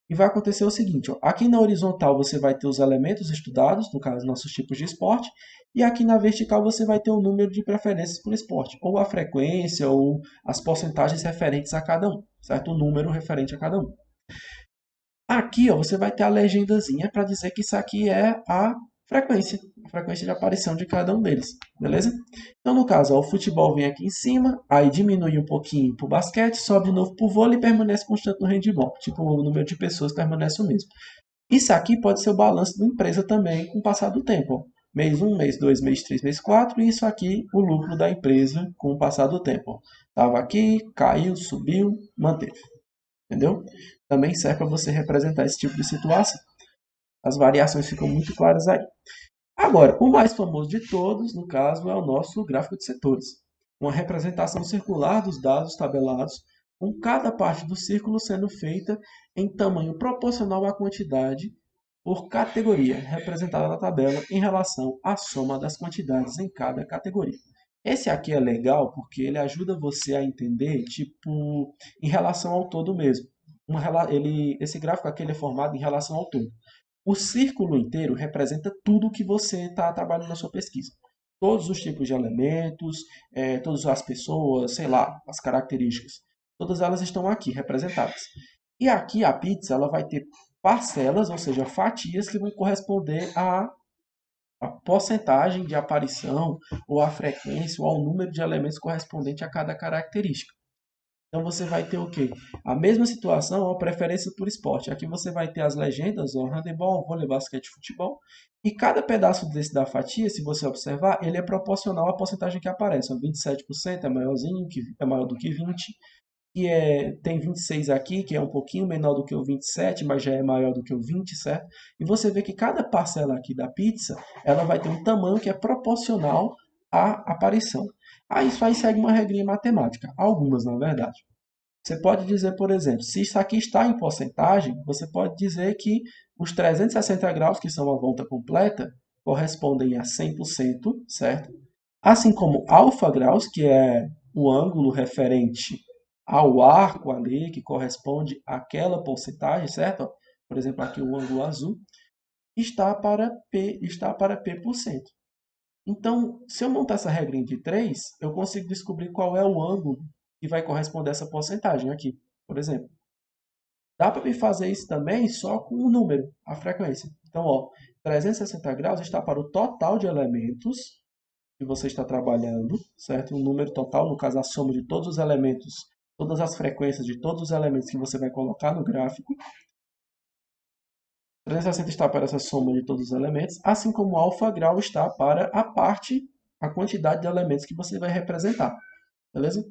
E vai acontecer o seguinte, ó, aqui na horizontal você vai ter os elementos estudados, no caso nossos tipos de esporte, e aqui na vertical você vai ter o número de preferências por esporte, ou a frequência, ou as porcentagens referentes a cada um, certo? O número referente a cada um. Aqui ó, você vai ter a legendazinha para dizer que isso aqui é a frequência de aparição de cada um deles, beleza? Então, no caso, ó, o futebol vem aqui em cima, aí diminui um pouquinho para o basquete, sobe de novo para o vôlei e permanece constante no handball. Tipo, o número de pessoas permanece o mesmo. Isso aqui pode ser o balanço da empresa também com o passar do tempo. Ó. Mês 1, mês 2, mês 3, mês 4, e isso aqui o lucro da empresa com o passar do tempo. Estava aqui, caiu, subiu, manteve. Entendeu? Também serve para você representar esse tipo de situação. As variações ficam muito claras aí. Agora, o mais famoso de todos, no caso, é o nosso gráfico de setores. Uma representação circular dos dados tabelados, com cada parte do círculo sendo feita em tamanho proporcional à quantidade por categoria, representada na tabela em relação à soma das quantidades em cada categoria. Esse aqui é legal porque ele ajuda você a entender, tipo, em relação ao todo mesmo. Esse gráfico aqui ele é formado em relação ao todo. O círculo inteiro representa tudo que você está trabalhando na sua pesquisa. Todos os tipos de elementos, todas as pessoas, sei lá, as características. Todas elas estão aqui representadas. E aqui a pizza ela vai ter parcelas, ou seja, fatias que vão corresponder a porcentagem de aparição, ou a frequência, ou ao número de elementos correspondente a cada característica. Então você vai ter o quê? A mesma situação, a preferência por esporte. Aqui você vai ter as legendas, o handebol, vôlei, basquete, futebol. E cada pedaço desse da fatia, se você observar, ele é proporcional à porcentagem que aparece. 27% é maiorzinho, que é maior do que 20%. Tem 26 aqui, que é um pouquinho menor do que o 27, mas já é maior do que o 20, certo? E você vê que cada parcela aqui da pizza, ela vai ter um tamanho que é proporcional à aparição. Aí isso aí segue uma regrinha matemática, algumas na verdade. Você pode dizer, por exemplo, se isso aqui está em porcentagem, você pode dizer que os 360 graus, que são a volta completa, correspondem a 100%, certo? Assim como alfa graus, que é o ângulo referente ao arco ali, que corresponde àquela porcentagem, certo? Por exemplo, aqui o ângulo azul, está para P%. Então, se eu montar essa regrinha de 3, eu consigo descobrir qual é o ângulo que vai corresponder a essa porcentagem aqui, por exemplo. Dá para me fazer isso também só com o número, a frequência. Então, ó, 360 graus está para o total de elementos que você está trabalhando, certo? O número total, no caso, a soma de todos os elementos, todas as frequências de todos os elementos que você vai colocar no gráfico. 360 está para essa soma de todos os elementos, assim como o alfa grau está para a quantidade de elementos que você vai representar. Beleza?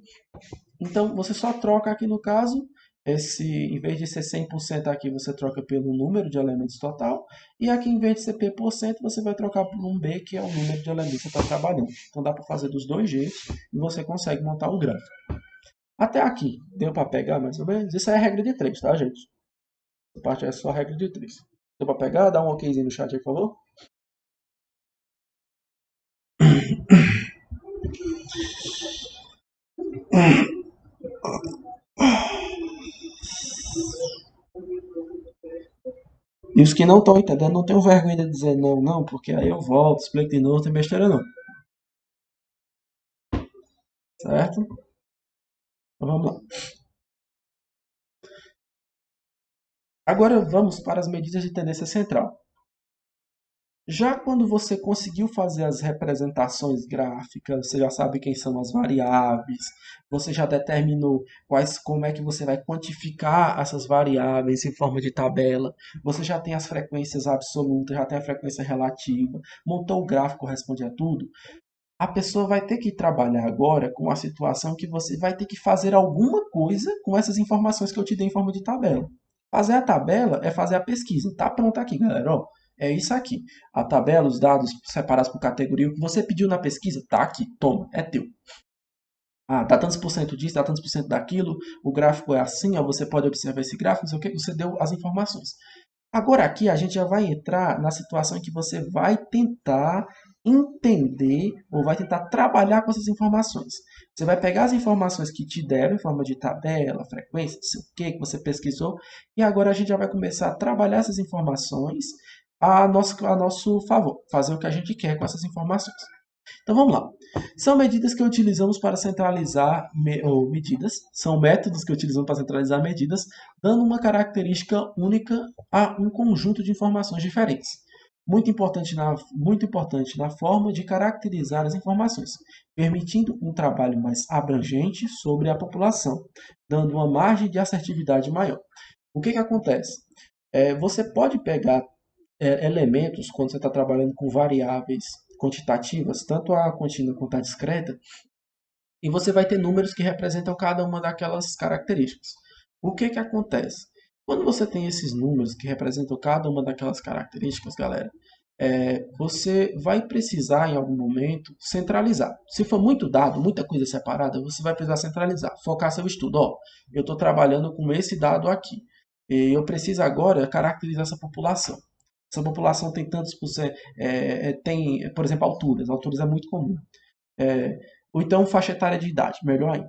Então, você só troca aqui no caso, em vez de ser 100% aqui, você troca pelo número de elementos total, e aqui em vez de ser P%, você vai trocar por um B, que é o número de elementos que você está trabalhando. Então, dá para fazer dos dois jeitos, e você consegue montar um gráfico. Até aqui, deu para pegar mais ou menos? Isso é a regra de 3, tá, gente? Essa parte é só a regra de 3. Deu para pegar? Dá um okzinho no chat aí, por favor. E os que não estão entendendo, não tenho vergonha de dizer não, não, porque aí eu volto, explico de novo, não tem besteira não. Certo? Então vamos lá. Agora vamos para as medidas de tendência central. Já quando você conseguiu fazer as representações gráficas, você já sabe quem são as variáveis, você já determinou como é que você vai quantificar essas variáveis em forma de tabela, você já tem as frequências absolutas, já tem a frequência relativa, montou o gráfico, corresponde a tudo. A pessoa vai ter que trabalhar agora com a situação que você vai ter que fazer alguma coisa com essas informações que eu te dei em forma de tabela. Fazer a tabela é fazer a pesquisa. Tá pronto aqui, galera. Ó, é isso aqui. A tabela, os dados separados por categoria. O que você pediu na pesquisa, tá aqui. Toma, é teu. Ah, dá tantos por cento disso, dá tantos por cento daquilo. O gráfico é assim, ó, você pode observar esse gráfico, não sei o que. Você deu as informações. Agora aqui a gente já vai entrar na situação em que você vai tentar entender ou vai tentar trabalhar com essas informações. Você vai pegar as informações que te deram em forma de tabela, frequência, não sei o que você pesquisou, e agora a gente já vai começar a trabalhar essas informações a nosso favor, fazer o que a gente quer com essas informações. Então vamos lá. São medidas que utilizamos para centralizar, ou medidas, são métodos que utilizamos para centralizar medidas, dando uma característica única a um conjunto de informações diferentes. Muito importante na forma de caracterizar as informações, permitindo um trabalho mais abrangente sobre a população, dando uma margem de assertividade maior. O que acontece? Você pode pegar elementos, quando você está trabalhando com variáveis quantitativas, tanto a contínua quanto a discreta, e você vai ter números que representam cada uma daquelas características. O que acontece? Quando você tem esses números que representam cada uma daquelas características, galera, você vai precisar, em algum momento, centralizar. Se for muito dado, muita coisa separada, você vai precisar centralizar, focar seu estudo. Ó, eu estou trabalhando com esse dado aqui. E eu preciso agora caracterizar essa população. Essa população tem tantos por cento, tem, por exemplo, alturas. Alturas é muito comum. Ou então faixa etária de idade, melhor ainda.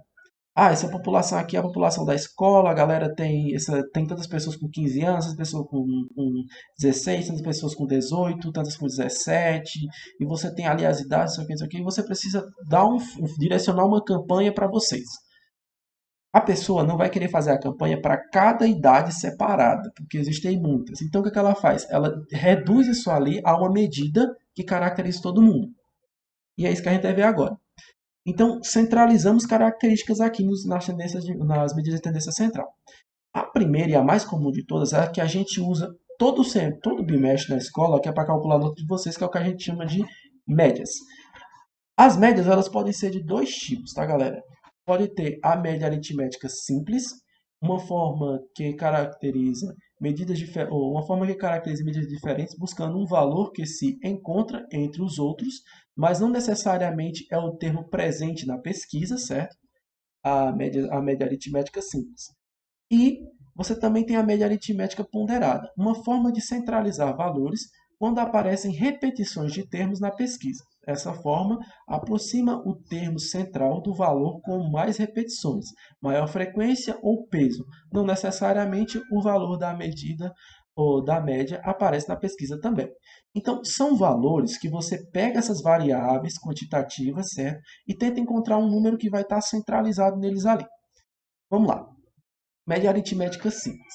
Ah, essa população aqui é a população da escola, a galera tem tantas pessoas com 15 anos, tantas pessoas com 16, tantas pessoas com 18, tantas com 17, e você tem ali as idades, isso aqui, e você precisa direcionar uma campanha para vocês. A pessoa não vai querer fazer a campanha para cada idade separada, porque existem muitas. Então, o que ela faz? Ela reduz isso ali a uma medida que caracteriza todo mundo. E é isso que a gente vai ver agora. Então, centralizamos características aqui nas medidas de tendência central. A primeira e a mais comum de todas é a que a gente usa todo bimestre na escola, que é para calcular a nota de vocês, que é o que a gente chama de médias. As médias elas podem ser de dois tipos, tá, galera? Pode ter a média aritmética simples, uma forma que caracteriza medidas diferentes, buscando um valor que se encontra entre os outros, mas não necessariamente é o termo presente na pesquisa, certo? A média aritmética simples. E você também tem a média aritmética ponderada, uma forma de centralizar valores quando aparecem repetições de termos na pesquisa. Essa forma aproxima o termo central do valor com mais repetições, maior frequência ou peso. Não necessariamente o valor da medida ou da média aparece na pesquisa também. Então, são valores que você pega essas variáveis quantitativas, certo? E tenta encontrar um número que vai estar centralizado neles ali. Vamos lá. Média aritmética simples.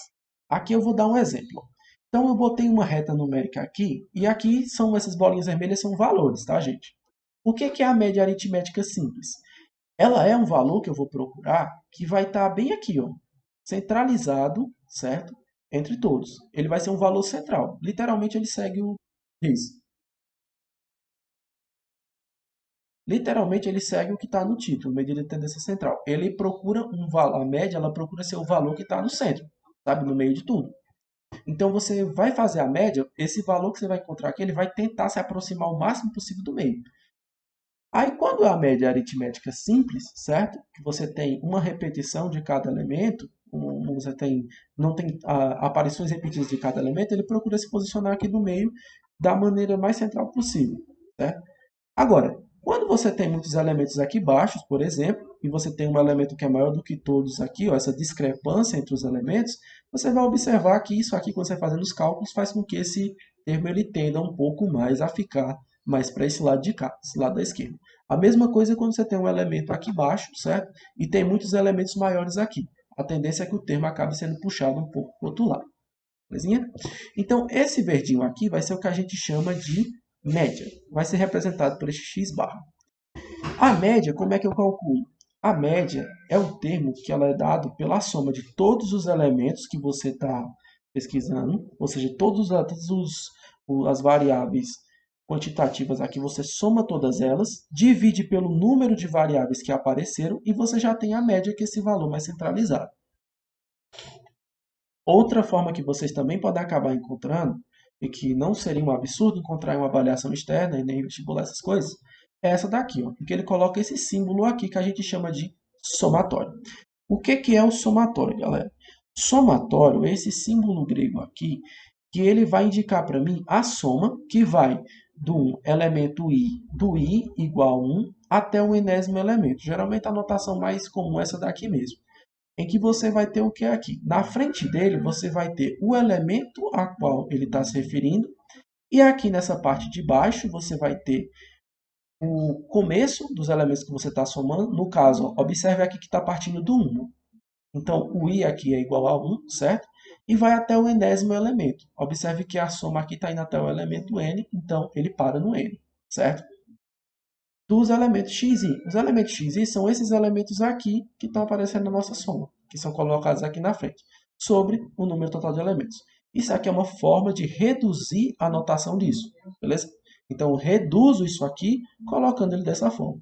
Aqui eu vou dar um exemplo. Então eu botei uma reta numérica aqui, e aqui são essas bolinhas vermelhas são valores, tá, gente? O que é a média aritmética simples? Ela é um valor que eu vou procurar que vai estar bem aqui, ó, centralizado, certo? Entre todos. Ele vai ser um valor central. Literalmente ele segue o isso. Literalmente ele segue o que está no título, medida de tendência central. Ele procura um valor, a média, ela procura ser o valor que está no centro, sabe, no meio de tudo. Então você vai fazer a média, esse valor que você vai encontrar aqui, ele vai tentar se aproximar o máximo possível do meio. Aí quando a média aritmética simples, certo? Que você tem uma repetição de cada elemento, você tem, não tem aparições repetidas de cada elemento, ele procura se posicionar aqui no meio da maneira mais central possível, certo? Agora, quando você tem muitos elementos aqui baixos, por exemplo, e você tem um elemento que é maior do que todos aqui, ó, essa discrepância entre os elementos, você vai observar que isso aqui, quando você fazendo os cálculos, faz com que esse termo ele tenda um pouco mais a ficar mais para esse lado de cá, esse lado da esquerda. A mesma coisa quando você tem um elemento aqui baixo, certo? E tem muitos elementos maiores aqui. A tendência é que o termo acabe sendo puxado um pouco para o outro lado. Belezinha? Então, esse verdinho aqui vai ser o que a gente chama de média. Vai ser representado por este x barra. A média, como é que eu calculo? A média é o termo que ela é dado pela soma de todos os elementos que você está pesquisando, ou seja, todas as variáveis quantitativas aqui, você soma todas elas, divide pelo número de variáveis que apareceram e você já tem a média, que é esse valor mais centralizado. Outra forma que vocês também podem acabar encontrando, e que não seria um absurdo encontrar em uma avaliação externa e nem vestibular essas coisas, é essa daqui, ó, porque ele coloca esse símbolo aqui que a gente chama de somatório. O que é o somatório, galera? Somatório é esse símbolo grego aqui, que ele vai indicar para mim a soma, que vai do elemento do i igual a 1 até o enésimo elemento. Geralmente a notação mais comum é essa daqui mesmo, em que você vai ter o que aqui? Na frente dele, você vai ter o elemento a qual ele está se referindo, e aqui nessa parte de baixo, você vai ter o começo dos elementos que você está somando. No caso, ó, observe aqui que está partindo do 1. Então, o i aqui é igual a 1, certo? E vai até o enésimo elemento. Observe que a soma aqui está indo até o elemento n, então ele para no n, certo? Dos elementos xi. Os elementos xi são esses elementos aqui que estão aparecendo na nossa soma, que são colocados aqui na frente, sobre o número total de elementos. Isso aqui é uma forma de reduzir a notação disso, beleza? Então, eu reduzo isso aqui colocando ele dessa forma.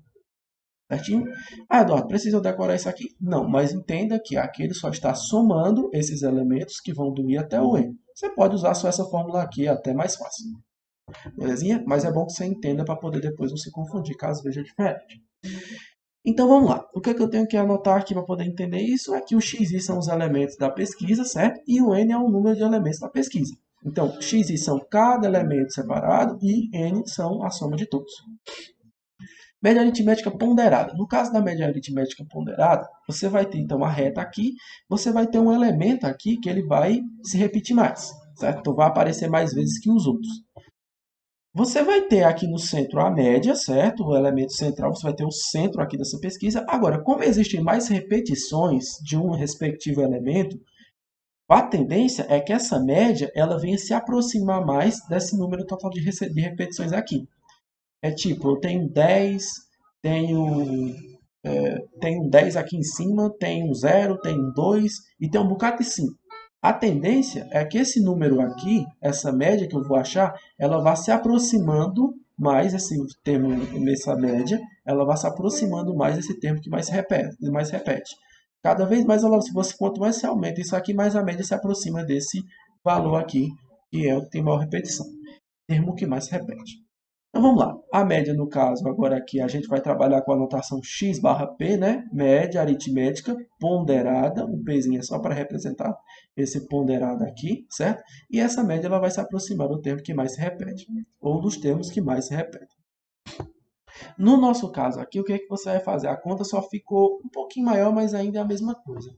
Certinho? Ah, Eduardo, precisa decorar isso aqui? Não, mas entenda que aqui ele só está somando esses elementos que vão do i até o n. Você pode usar só essa fórmula aqui, é até mais fácil. Belezinha? Mas é bom que você entenda para poder depois não se confundir, caso veja diferente. Então vamos lá. O que eu tenho que anotar aqui para poder entender isso é que o xi são os elementos da pesquisa, certo? E o n é o número de elementos da pesquisa. Então, xi são cada elemento separado e n são a soma de todos. Média aritmética ponderada. No caso da média aritmética ponderada, você vai ter então a reta aqui, você vai ter um elemento aqui que ele vai se repetir mais, certo? Então vai aparecer mais vezes que os outros. Você vai ter aqui no centro a média, certo? O elemento central, você vai ter o centro aqui dessa pesquisa. Agora, como existem mais repetições de um respectivo elemento, a tendência é que essa média ela venha se aproximar mais desse número total de repetições aqui. É tipo, eu tenho 10, tenho, tenho 10 aqui em cima, tenho um 0, tenho um 2 e tem um bocado de 5. A tendência é que esse número aqui, essa média que eu vou achar, ela vai se aproximando mais, esse termo nessa média, ela vai se aproximando mais desse termo que mais se repete. Mais repete. Cada vez mais, se você, quanto mais você aumenta isso aqui, mais a média se aproxima desse valor aqui, que é o que tem maior repetição. Termo que mais se repete. Então vamos lá. A média, no caso, agora aqui a gente vai trabalhar com a notação x barra p, né? Média aritmética ponderada, um pzinho é só para representar esse ponderado aqui, certo? E essa média ela vai se aproximar do termo que mais se repete, ou dos termos que mais se repetem. No nosso caso aqui, o que é que você vai fazer? A conta só ficou um pouquinho maior, mas ainda é a mesma coisa.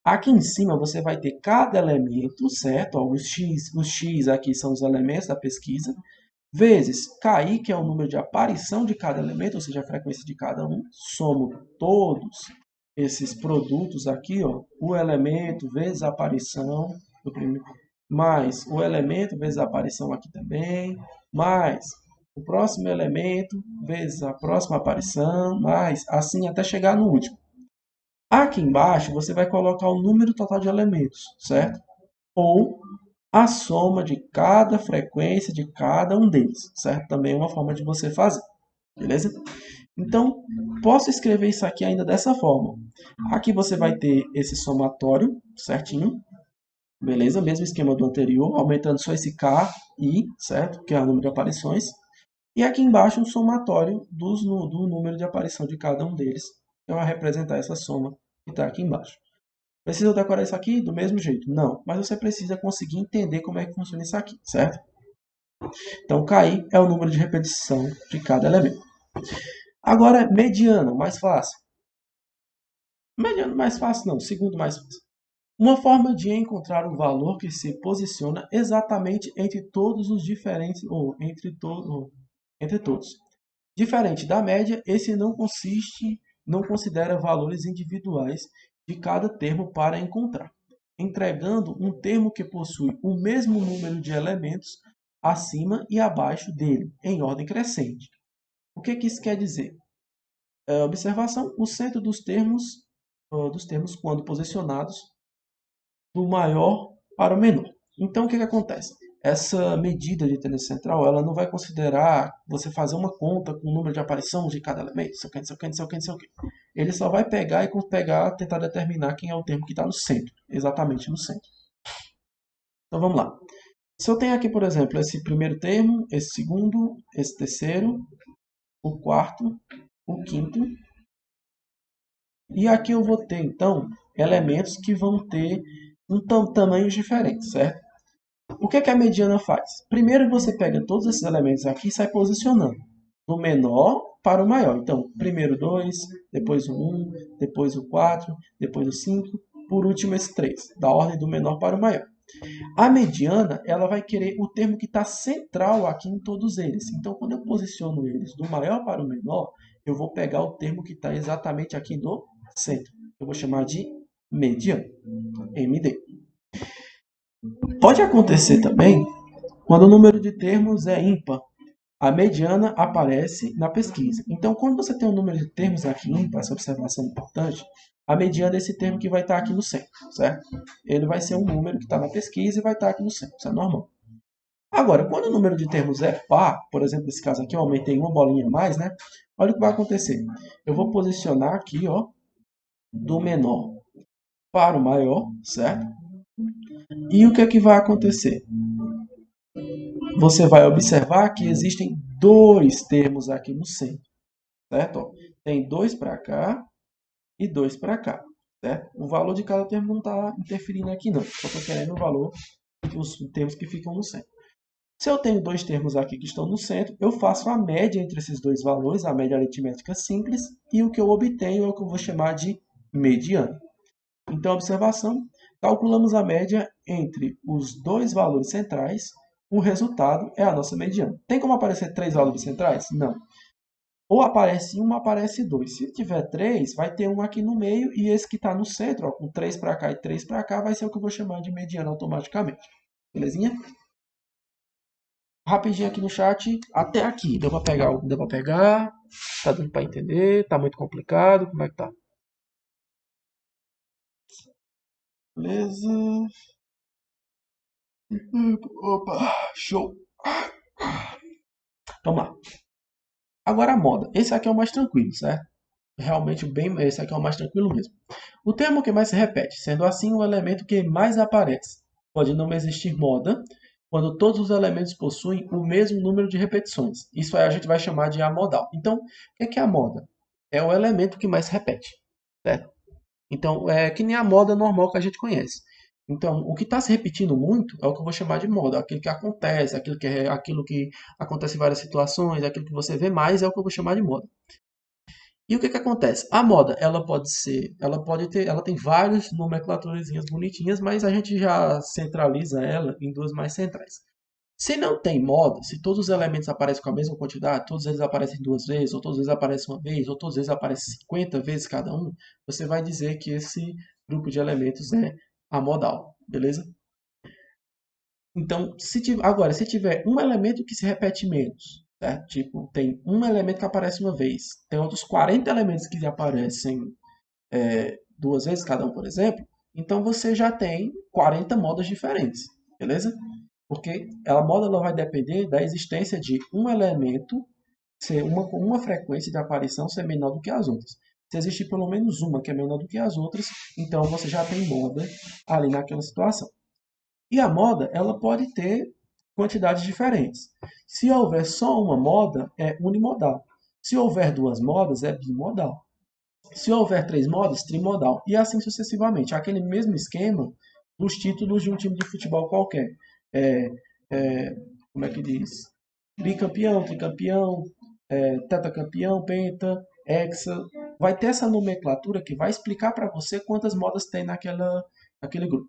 Aqui em cima você vai ter cada elemento, certo? Ó, os x aqui são os elementos da pesquisa, vezes KI, que é o número de aparição de cada elemento, ou seja, a frequência de cada um. Somo todos esses produtos aqui, ó, o elemento vezes a aparição do primeiro, mais o elemento vezes a aparição aqui também, mais o próximo elemento vezes a próxima aparição, mais assim até chegar no último. Aqui embaixo você vai colocar o número total de elementos, certo? Ou a soma de cada frequência de cada um deles, certo? Também é uma forma de você fazer, beleza? Então, posso escrever isso aqui ainda dessa forma. Aqui você vai ter esse somatório, certinho, beleza? Mesmo esquema do anterior, aumentando só esse K, I, certo? Que é o número de aparições. E aqui embaixo um somatório do número de aparição de cada um deles, que vai representar essa soma que está aqui embaixo. Precisa decorar isso aqui do mesmo jeito? Não, mas você precisa conseguir entender como é que funciona isso aqui, certo? Então, KI é o número de repetição de cada elemento. Agora, mediana, mais fácil. Mediano mais fácil não, segundo mais fácil. Uma forma de encontrar o valor que se posiciona exatamente entre todos os diferentes, ou entre todos. Diferente da média, esse não considera valores individuais de cada termo para encontrar, entregando um termo que possui o mesmo número de elementos acima e abaixo dele, em ordem crescente. O que isso quer dizer? Observação, o centro dos termos quando posicionados do maior para o menor. Então, o que acontece? Essa medida de tendência central, ela não vai considerar você fazer uma conta com o número de aparição de cada elemento, sei o que. Ele só vai pegar e tentar determinar quem é o termo que está no centro, exatamente no centro. Então, vamos lá. Se eu tenho aqui, por exemplo, esse primeiro termo, esse segundo, esse terceiro, o quarto, o quinto, e aqui eu vou ter, então, elementos que vão ter tamanhos diferentes, certo? O que a mediana faz? Primeiro você pega todos esses elementos aqui e sai posicionando do menor para o maior. Então, primeiro 2, depois o 1, depois o 4, depois o 5, por último esse 3, da ordem do menor para o maior. A mediana, ela vai querer o termo que está central aqui em todos eles. Então, quando eu posiciono eles do maior para o menor, eu vou pegar o termo que está exatamente aqui no centro. Eu vou chamar de mediana, MD. Pode acontecer também quando o número de termos é ímpar. A mediana aparece na pesquisa. Então, quando você tem um número de termos aqui ímpar, essa observação é importante, a mediana é esse termo que vai estar aqui no centro, certo? Ele vai ser um número que está na pesquisa e vai estar aqui no centro, isso é normal. Agora, quando o número de termos é par, por exemplo, nesse caso aqui eu aumentei uma bolinha a mais, né? Olha o que vai acontecer. Eu vou posicionar aqui, ó, do menor para o maior, certo? E o que é que vai acontecer? Você vai observar que existem dois termos aqui no centro, certo? Ó, tem dois para cá e dois para cá, certo? O valor de cada termo não está interferindo aqui não, só estou querendo o valor dos termos que ficam no centro. Se eu tenho dois termos aqui que estão no centro, eu faço a média entre esses dois valores, a média aritmética simples, e o que eu obtenho é o que eu vou chamar de mediana. Então, observação, calculamos a média entre os dois valores centrais, o resultado é a nossa mediana. Tem como aparecer três valores centrais? Não. Ou aparece um, ou aparece dois. Se tiver três, vai ter um aqui no meio, e esse que está no centro, ó, com 3 para cá e 3 para cá, vai ser o que eu vou chamar de mediana automaticamente. Belezinha? rapidinho aqui no chat, até aqui. Deu pra pegar? Deu pra pegar? Tá dando pra entender? Tá muito complicado? Como é que tá? Beleza. Opa, show. Vamos lá. Agora a moda. Esse aqui é o mais tranquilo, certo? Realmente bem, esse aqui é o mais tranquilo mesmo. O termo que mais se repete, sendo assim o elemento que mais aparece. Pode não existir moda quando todos os elementos possuem o mesmo número de repetições. Isso aí a gente vai chamar de amodal. Então, o que é a moda? É o elemento que mais se repete, certo? Então, é que nem a moda normal que a gente conhece. Então, o que está se repetindo muito é o que eu vou chamar de moda, aquilo que acontece, aquilo que acontece em várias situações, aquilo que você vê mais é o que eu vou chamar de moda. E o que que acontece? A moda, ela tem várias nomenclaturazinhas bonitinhas, mas a gente já centraliza ela em duas mais centrais. Se não tem moda, se todos os elementos aparecem com a mesma quantidade, todos eles aparecem duas vezes, ou todos eles aparecem uma vez, ou todos eles aparecem 50 vezes cada um, você vai dizer que esse grupo de elementos é amodal, beleza? Então, agora, se tiver um elemento que se repete menos, certo? Tipo, tem um elemento que aparece uma vez, tem outros 40 elementos que aparecem duas vezes cada um, por exemplo, então você já tem 40 modas diferentes, beleza? Porque a moda ela vai depender da existência de um elemento ser uma frequência de aparição ser menor do que as outras. Se existir pelo menos uma que é menor do que as outras, então você já tem moda ali naquela situação. E a moda, ela pode ter quantidades diferentes. Se houver só uma moda, é unimodal. Se houver duas modas, é bimodal. Se houver três modas, trimodal. E assim sucessivamente. Aquele mesmo esquema dos títulos de um time de futebol qualquer. É, como é que diz? Bicampeão, tricampeão, tetacampeão, penta, hexa. Vai ter essa nomenclatura que vai explicar para você quantas modas tem naquele grupo.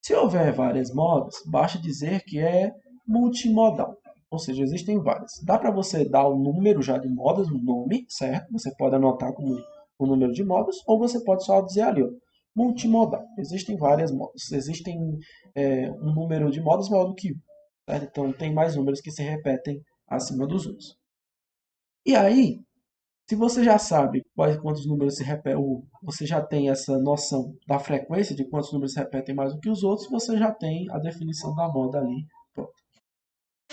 Se houver várias modas, basta dizer que é multimodal. Ou seja, existem várias. Dá para você dar o número já de modas, o nome, certo? Você pode anotar como o número de modas, ou você pode só dizer ali, ó, multimodal. Existem várias modas. Existem um número de modas maior do que um. Certo? Então, tem mais números que se repetem acima dos outros. E aí, se você já sabe quantos números se repetem, você já tem essa noção da frequência de quantos números se repetem mais do que os outros, você já tem a definição da moda ali. Pronto.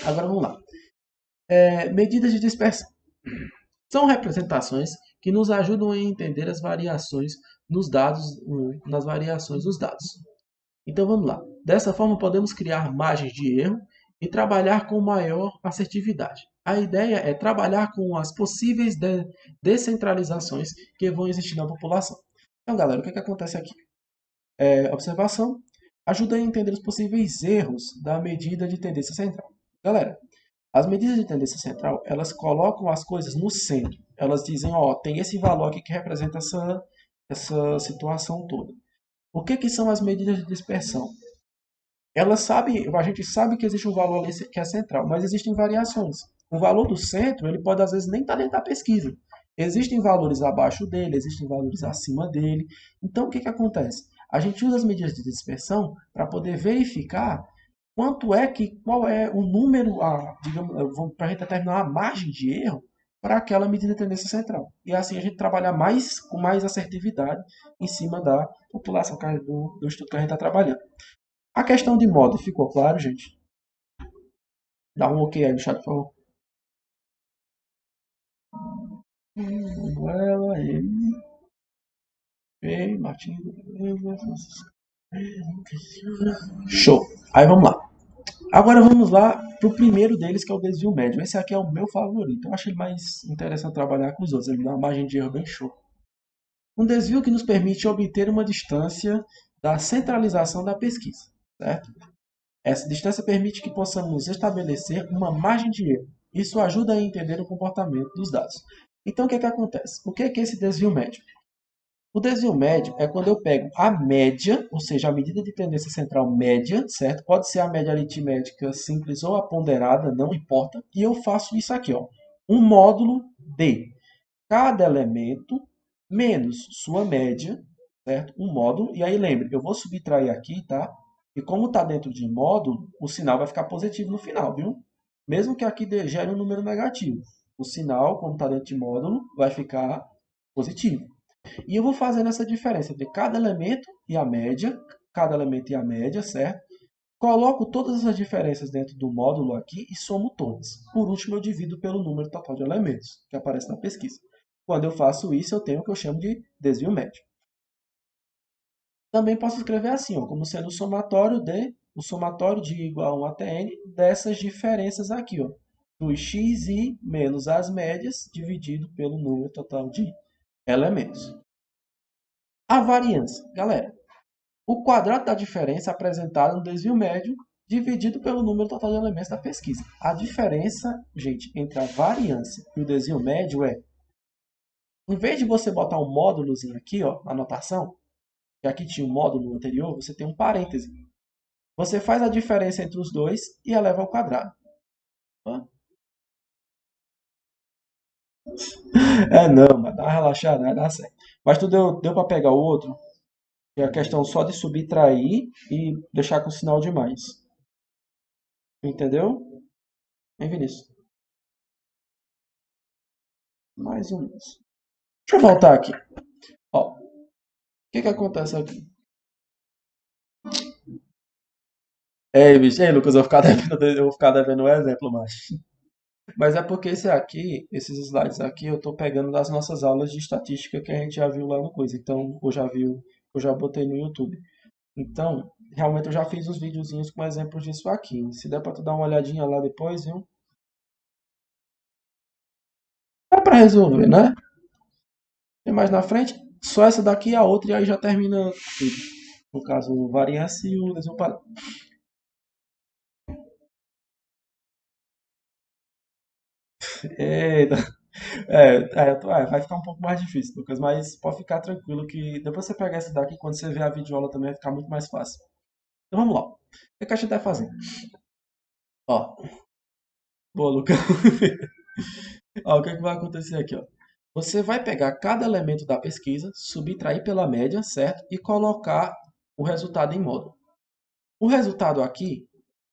Agora vamos lá. Medidas de dispersão. São representações que nos ajudam a entender as variações nos dados, nas variações dos dados. Então vamos lá. Dessa forma, podemos criar margens de erro e trabalhar com maior assertividade. A ideia é trabalhar com as possíveis descentralizações que vão existir na população. Então, galera, o que acontece aqui? Observação ajuda a entender os possíveis erros da medida de tendência central. Galera, as medidas de tendência central, elas colocam as coisas no centro. Elas dizem, ó, tem esse valor aqui que representa essa situação toda. O que são as medidas de dispersão? A gente sabe que existe um valor ali que é central, mas existem variações. O valor do centro, ele pode às vezes nem estar dentro da pesquisa. Existem valores abaixo dele, existem valores acima dele. Então, o que acontece? A gente usa as medidas de dispersão para poder verificar qual é o número, digamos, para a gente determinar a margem de erro para aquela medida de tendência central. E assim a gente trabalhar com mais assertividade em cima da população do estudo que a gente está trabalhando. A questão de moda ficou claro, gente? Dá um ok aí no chat, por favor. Manuela, Martins, show. Aí vamos lá. Agora vamos lá para o primeiro deles, que é o desvio médio. Esse aqui é o meu favorito. Eu acho ele mais interessante trabalhar com os outros. Ele dá uma margem de erro bem show. Um desvio que nos permite obter uma distância da centralização da pesquisa, certo? Essa distância permite que possamos estabelecer uma margem de erro. Isso ajuda a entender o comportamento dos dados. Então, o que acontece? O que é esse desvio médio? O desvio médio é quando eu pego a média, ou seja, a medida de tendência central média, certo? Pode ser a média aritmética simples ou a ponderada, não importa. E eu faço isso aqui, ó. Um módulo de cada elemento menos sua média, certo? Um módulo. E aí, lembre, eu vou subtrair aqui, tá? E como está dentro de módulo, o sinal vai ficar positivo no final, viu? mesmo que aqui gere um número negativo. O sinal, como está dentro de módulo, vai ficar positivo. E eu vou fazendo essa diferença entre cada elemento e a média, certo? Coloco todas essas diferenças dentro do módulo aqui e somo todas. Por último, eu divido pelo número total de elementos que aparece na pesquisa. Quando eu faço isso, eu tenho o que eu chamo de desvio médio. Também posso escrever assim, ó, como sendo o somatório de igual a 1 até n dessas diferenças aqui, ó, do xi menos as médias dividido pelo número total de elementos. A variância, galera, o quadrado da diferença apresentado no desvio médio dividido pelo número total de elementos da pesquisa. A diferença, gente, entre a variância e o desvio médio é, em vez de você botar um módulozinho aqui, ó, na anotação, que aqui tinha um módulo anterior, você tem um parêntese. Você faz a diferença entre os dois e eleva ao quadrado. É, não, mas dá uma relaxada, vai dar certo. Mas tu deu para pegar o outro? Que é a questão só de subtrair e deixar com sinal de mais. Entendeu? Hein, Vinícius? Mais ou menos. Deixa eu voltar aqui. Ó, o que acontece aqui? Ei, bicho, ei, Lucas, eu vou ficar devendo um exemplo mais. Mas é porque esses slides aqui, eu estou pegando das nossas aulas de estatística que a gente já viu lá no coisa. Então, eu já botei no YouTube. Então, realmente eu já fiz os videozinhos com exemplos disso aqui. Se der para tu dar uma olhadinha lá depois, viu? É para resolver, né? E mais na frente, só essa daqui e a outra, e aí já termina tudo. No caso, o variância e o desvio padrão. Eita. Vai ficar um pouco mais difícil, Lucas, mas pode ficar tranquilo que depois você pegar essa daqui, quando você ver a videoaula também vai ficar muito mais fácil. Então vamos lá. O que a gente vai fazer? Ó, boa, Lucas. Ó, o que vai acontecer aqui, ó? Você vai pegar cada elemento da pesquisa, subtrair pela média, certo? E colocar o resultado em módulo. O resultado aqui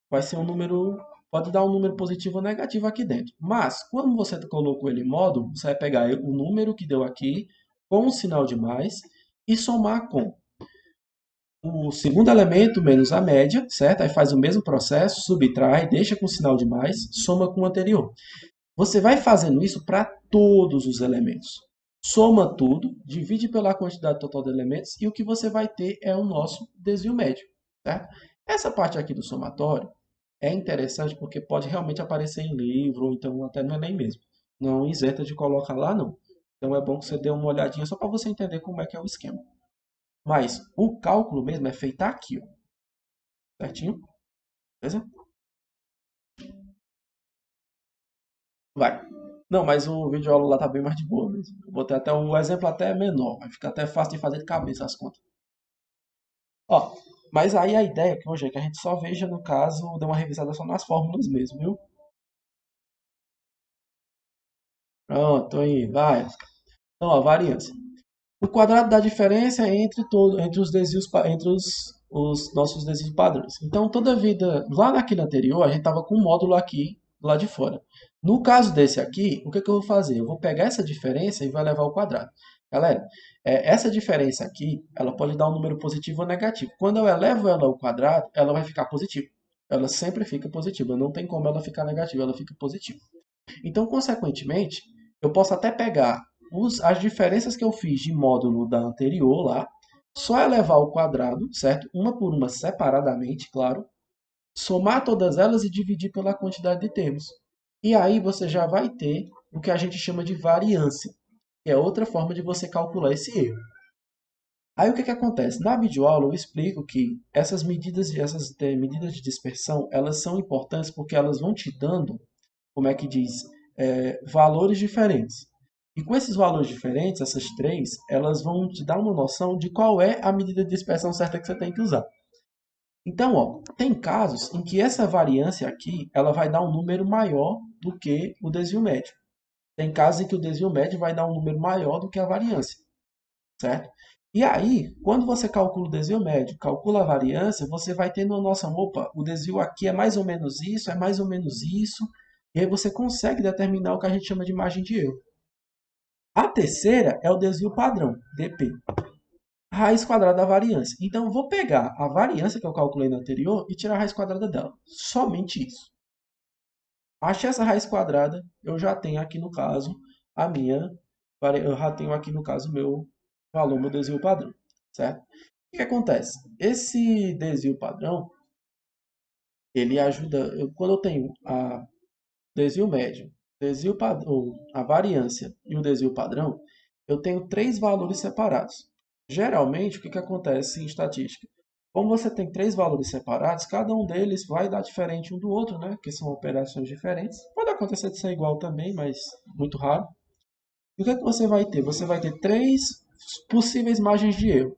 vai ser um número, pode dar um número positivo ou negativo aqui dentro. Mas, quando você colocou ele em módulo, você vai pegar o número que deu aqui, com o sinal de mais, e somar com o segundo elemento menos a média, certo? Aí faz o mesmo processo, subtrai, deixa com o sinal de mais, soma com o anterior. Você vai fazendo isso para todos os elementos. Soma tudo, divide pela quantidade total de elementos e o que você vai ter é o nosso desvio médio. Certo? Essa parte aqui do somatório é interessante porque pode realmente aparecer em livro, ou então até no Enem mesmo. Não isenta de colocar lá, não. Então é bom que você dê uma olhadinha só para você entender como é que é o esquema. Mas o cálculo mesmo é feito aqui, ó. Certinho? Beleza? Vai. Não, mas o vídeo aula lá tá bem mais de boa mesmo. Eu botei até o exemplo até menor, vai ficar até fácil de fazer de cabeça as contas. Ó, mas aí a ideia que hoje é que a gente só veja, no caso, dê uma revisada só nas fórmulas mesmo, viu? Pronto, aí, vai. Então, ó, variância. O quadrado da diferença é entre os desvios, os nossos desvios padrões. Então, toda vida, lá naquele anterior, a gente estava com um módulo aqui, lá de fora. No caso desse aqui, o que, que eu vou fazer? Eu vou pegar essa diferença e vou levar ao quadrado. Galera, essa diferença aqui, ela pode dar um número positivo ou negativo. Quando eu elevo ela ao quadrado, ela vai ficar positiva. Ela sempre fica positiva. Não tem como ela ficar negativa, ela fica positiva. Então, consequentemente, eu posso até pegar as diferenças que eu fiz de módulo da anterior lá, só elevar ao quadrado, certo? Uma por uma separadamente, claro. Somar todas elas e dividir pela quantidade de termos. E aí você já vai ter o que a gente chama de variância, que é outra forma de você calcular esse erro. Aí o que acontece? Na videoaula eu explico que essas medidas de dispersão, elas são importantes porque elas vão te dando, como é que diz, valores diferentes. E com esses valores diferentes, essas três, elas vão te dar uma noção de qual é a medida de dispersão certa que você tem que usar. Então, ó, tem casos em que essa variância aqui, ela vai dar um número maior do que o desvio médio. Tem casos em que o desvio médio vai dar um número maior do que a variância, certo? E aí, quando você calcula o desvio médio, calcula a variância, você vai tendo uma noção, opa, o desvio aqui é mais ou menos isso, é mais ou menos isso, E aí você consegue determinar o que a gente chama de margem de erro. A terceira é o desvio padrão, DP. Raiz quadrada da variância. Então, eu vou pegar a variância que eu calculei na anterior e tirar a raiz quadrada dela. Somente isso. Achei essa raiz quadrada, eu já tenho aqui no caso a minha, eu já tenho aqui no caso meu valor, meu desvio padrão, certo? O que acontece? Esse desvio padrão, ele ajuda, quando eu tenho a desvio médio, desvio padrão, a variância e o desvio padrão, eu tenho três valores separados. Geralmente, o que acontece em estatística? Como você tem três valores separados, cada um deles vai dar diferente um do outro, né? Que são operações diferentes. Pode acontecer de ser igual também, mas muito raro. E o que você vai ter? Você vai ter três possíveis margens de erro.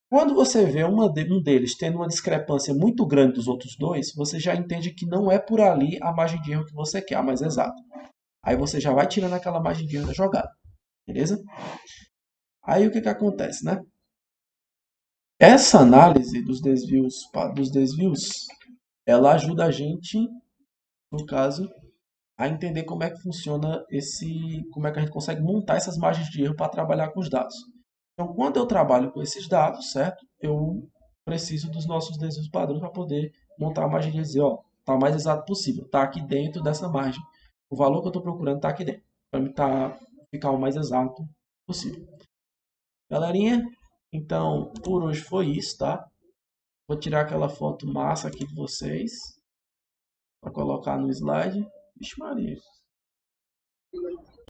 Quando você vê um deles tendo uma discrepância muito grande dos outros dois, você já entende que não é por ali a margem de erro que você quer, a mais exata. Aí você já vai tirando aquela margem de erro da jogada, beleza? Aí o que acontece, né? Essa análise dos desvios, ela ajuda a gente, no caso, a entender como é que funciona como é que a gente consegue montar essas margens de erro para trabalhar com os dados. Então, quando eu trabalho com esses dados, certo? Eu preciso dos nossos desvios padrões para poder montar a margem de dizer, ó, tá o mais exato possível, tá aqui dentro dessa margem. O valor que eu estou procurando está aqui dentro, para ficar o mais exato possível. Galerinha, então por hoje foi isso, tá? Vou tirar aquela foto massa aqui de vocês para colocar no slide. Vixe Maria.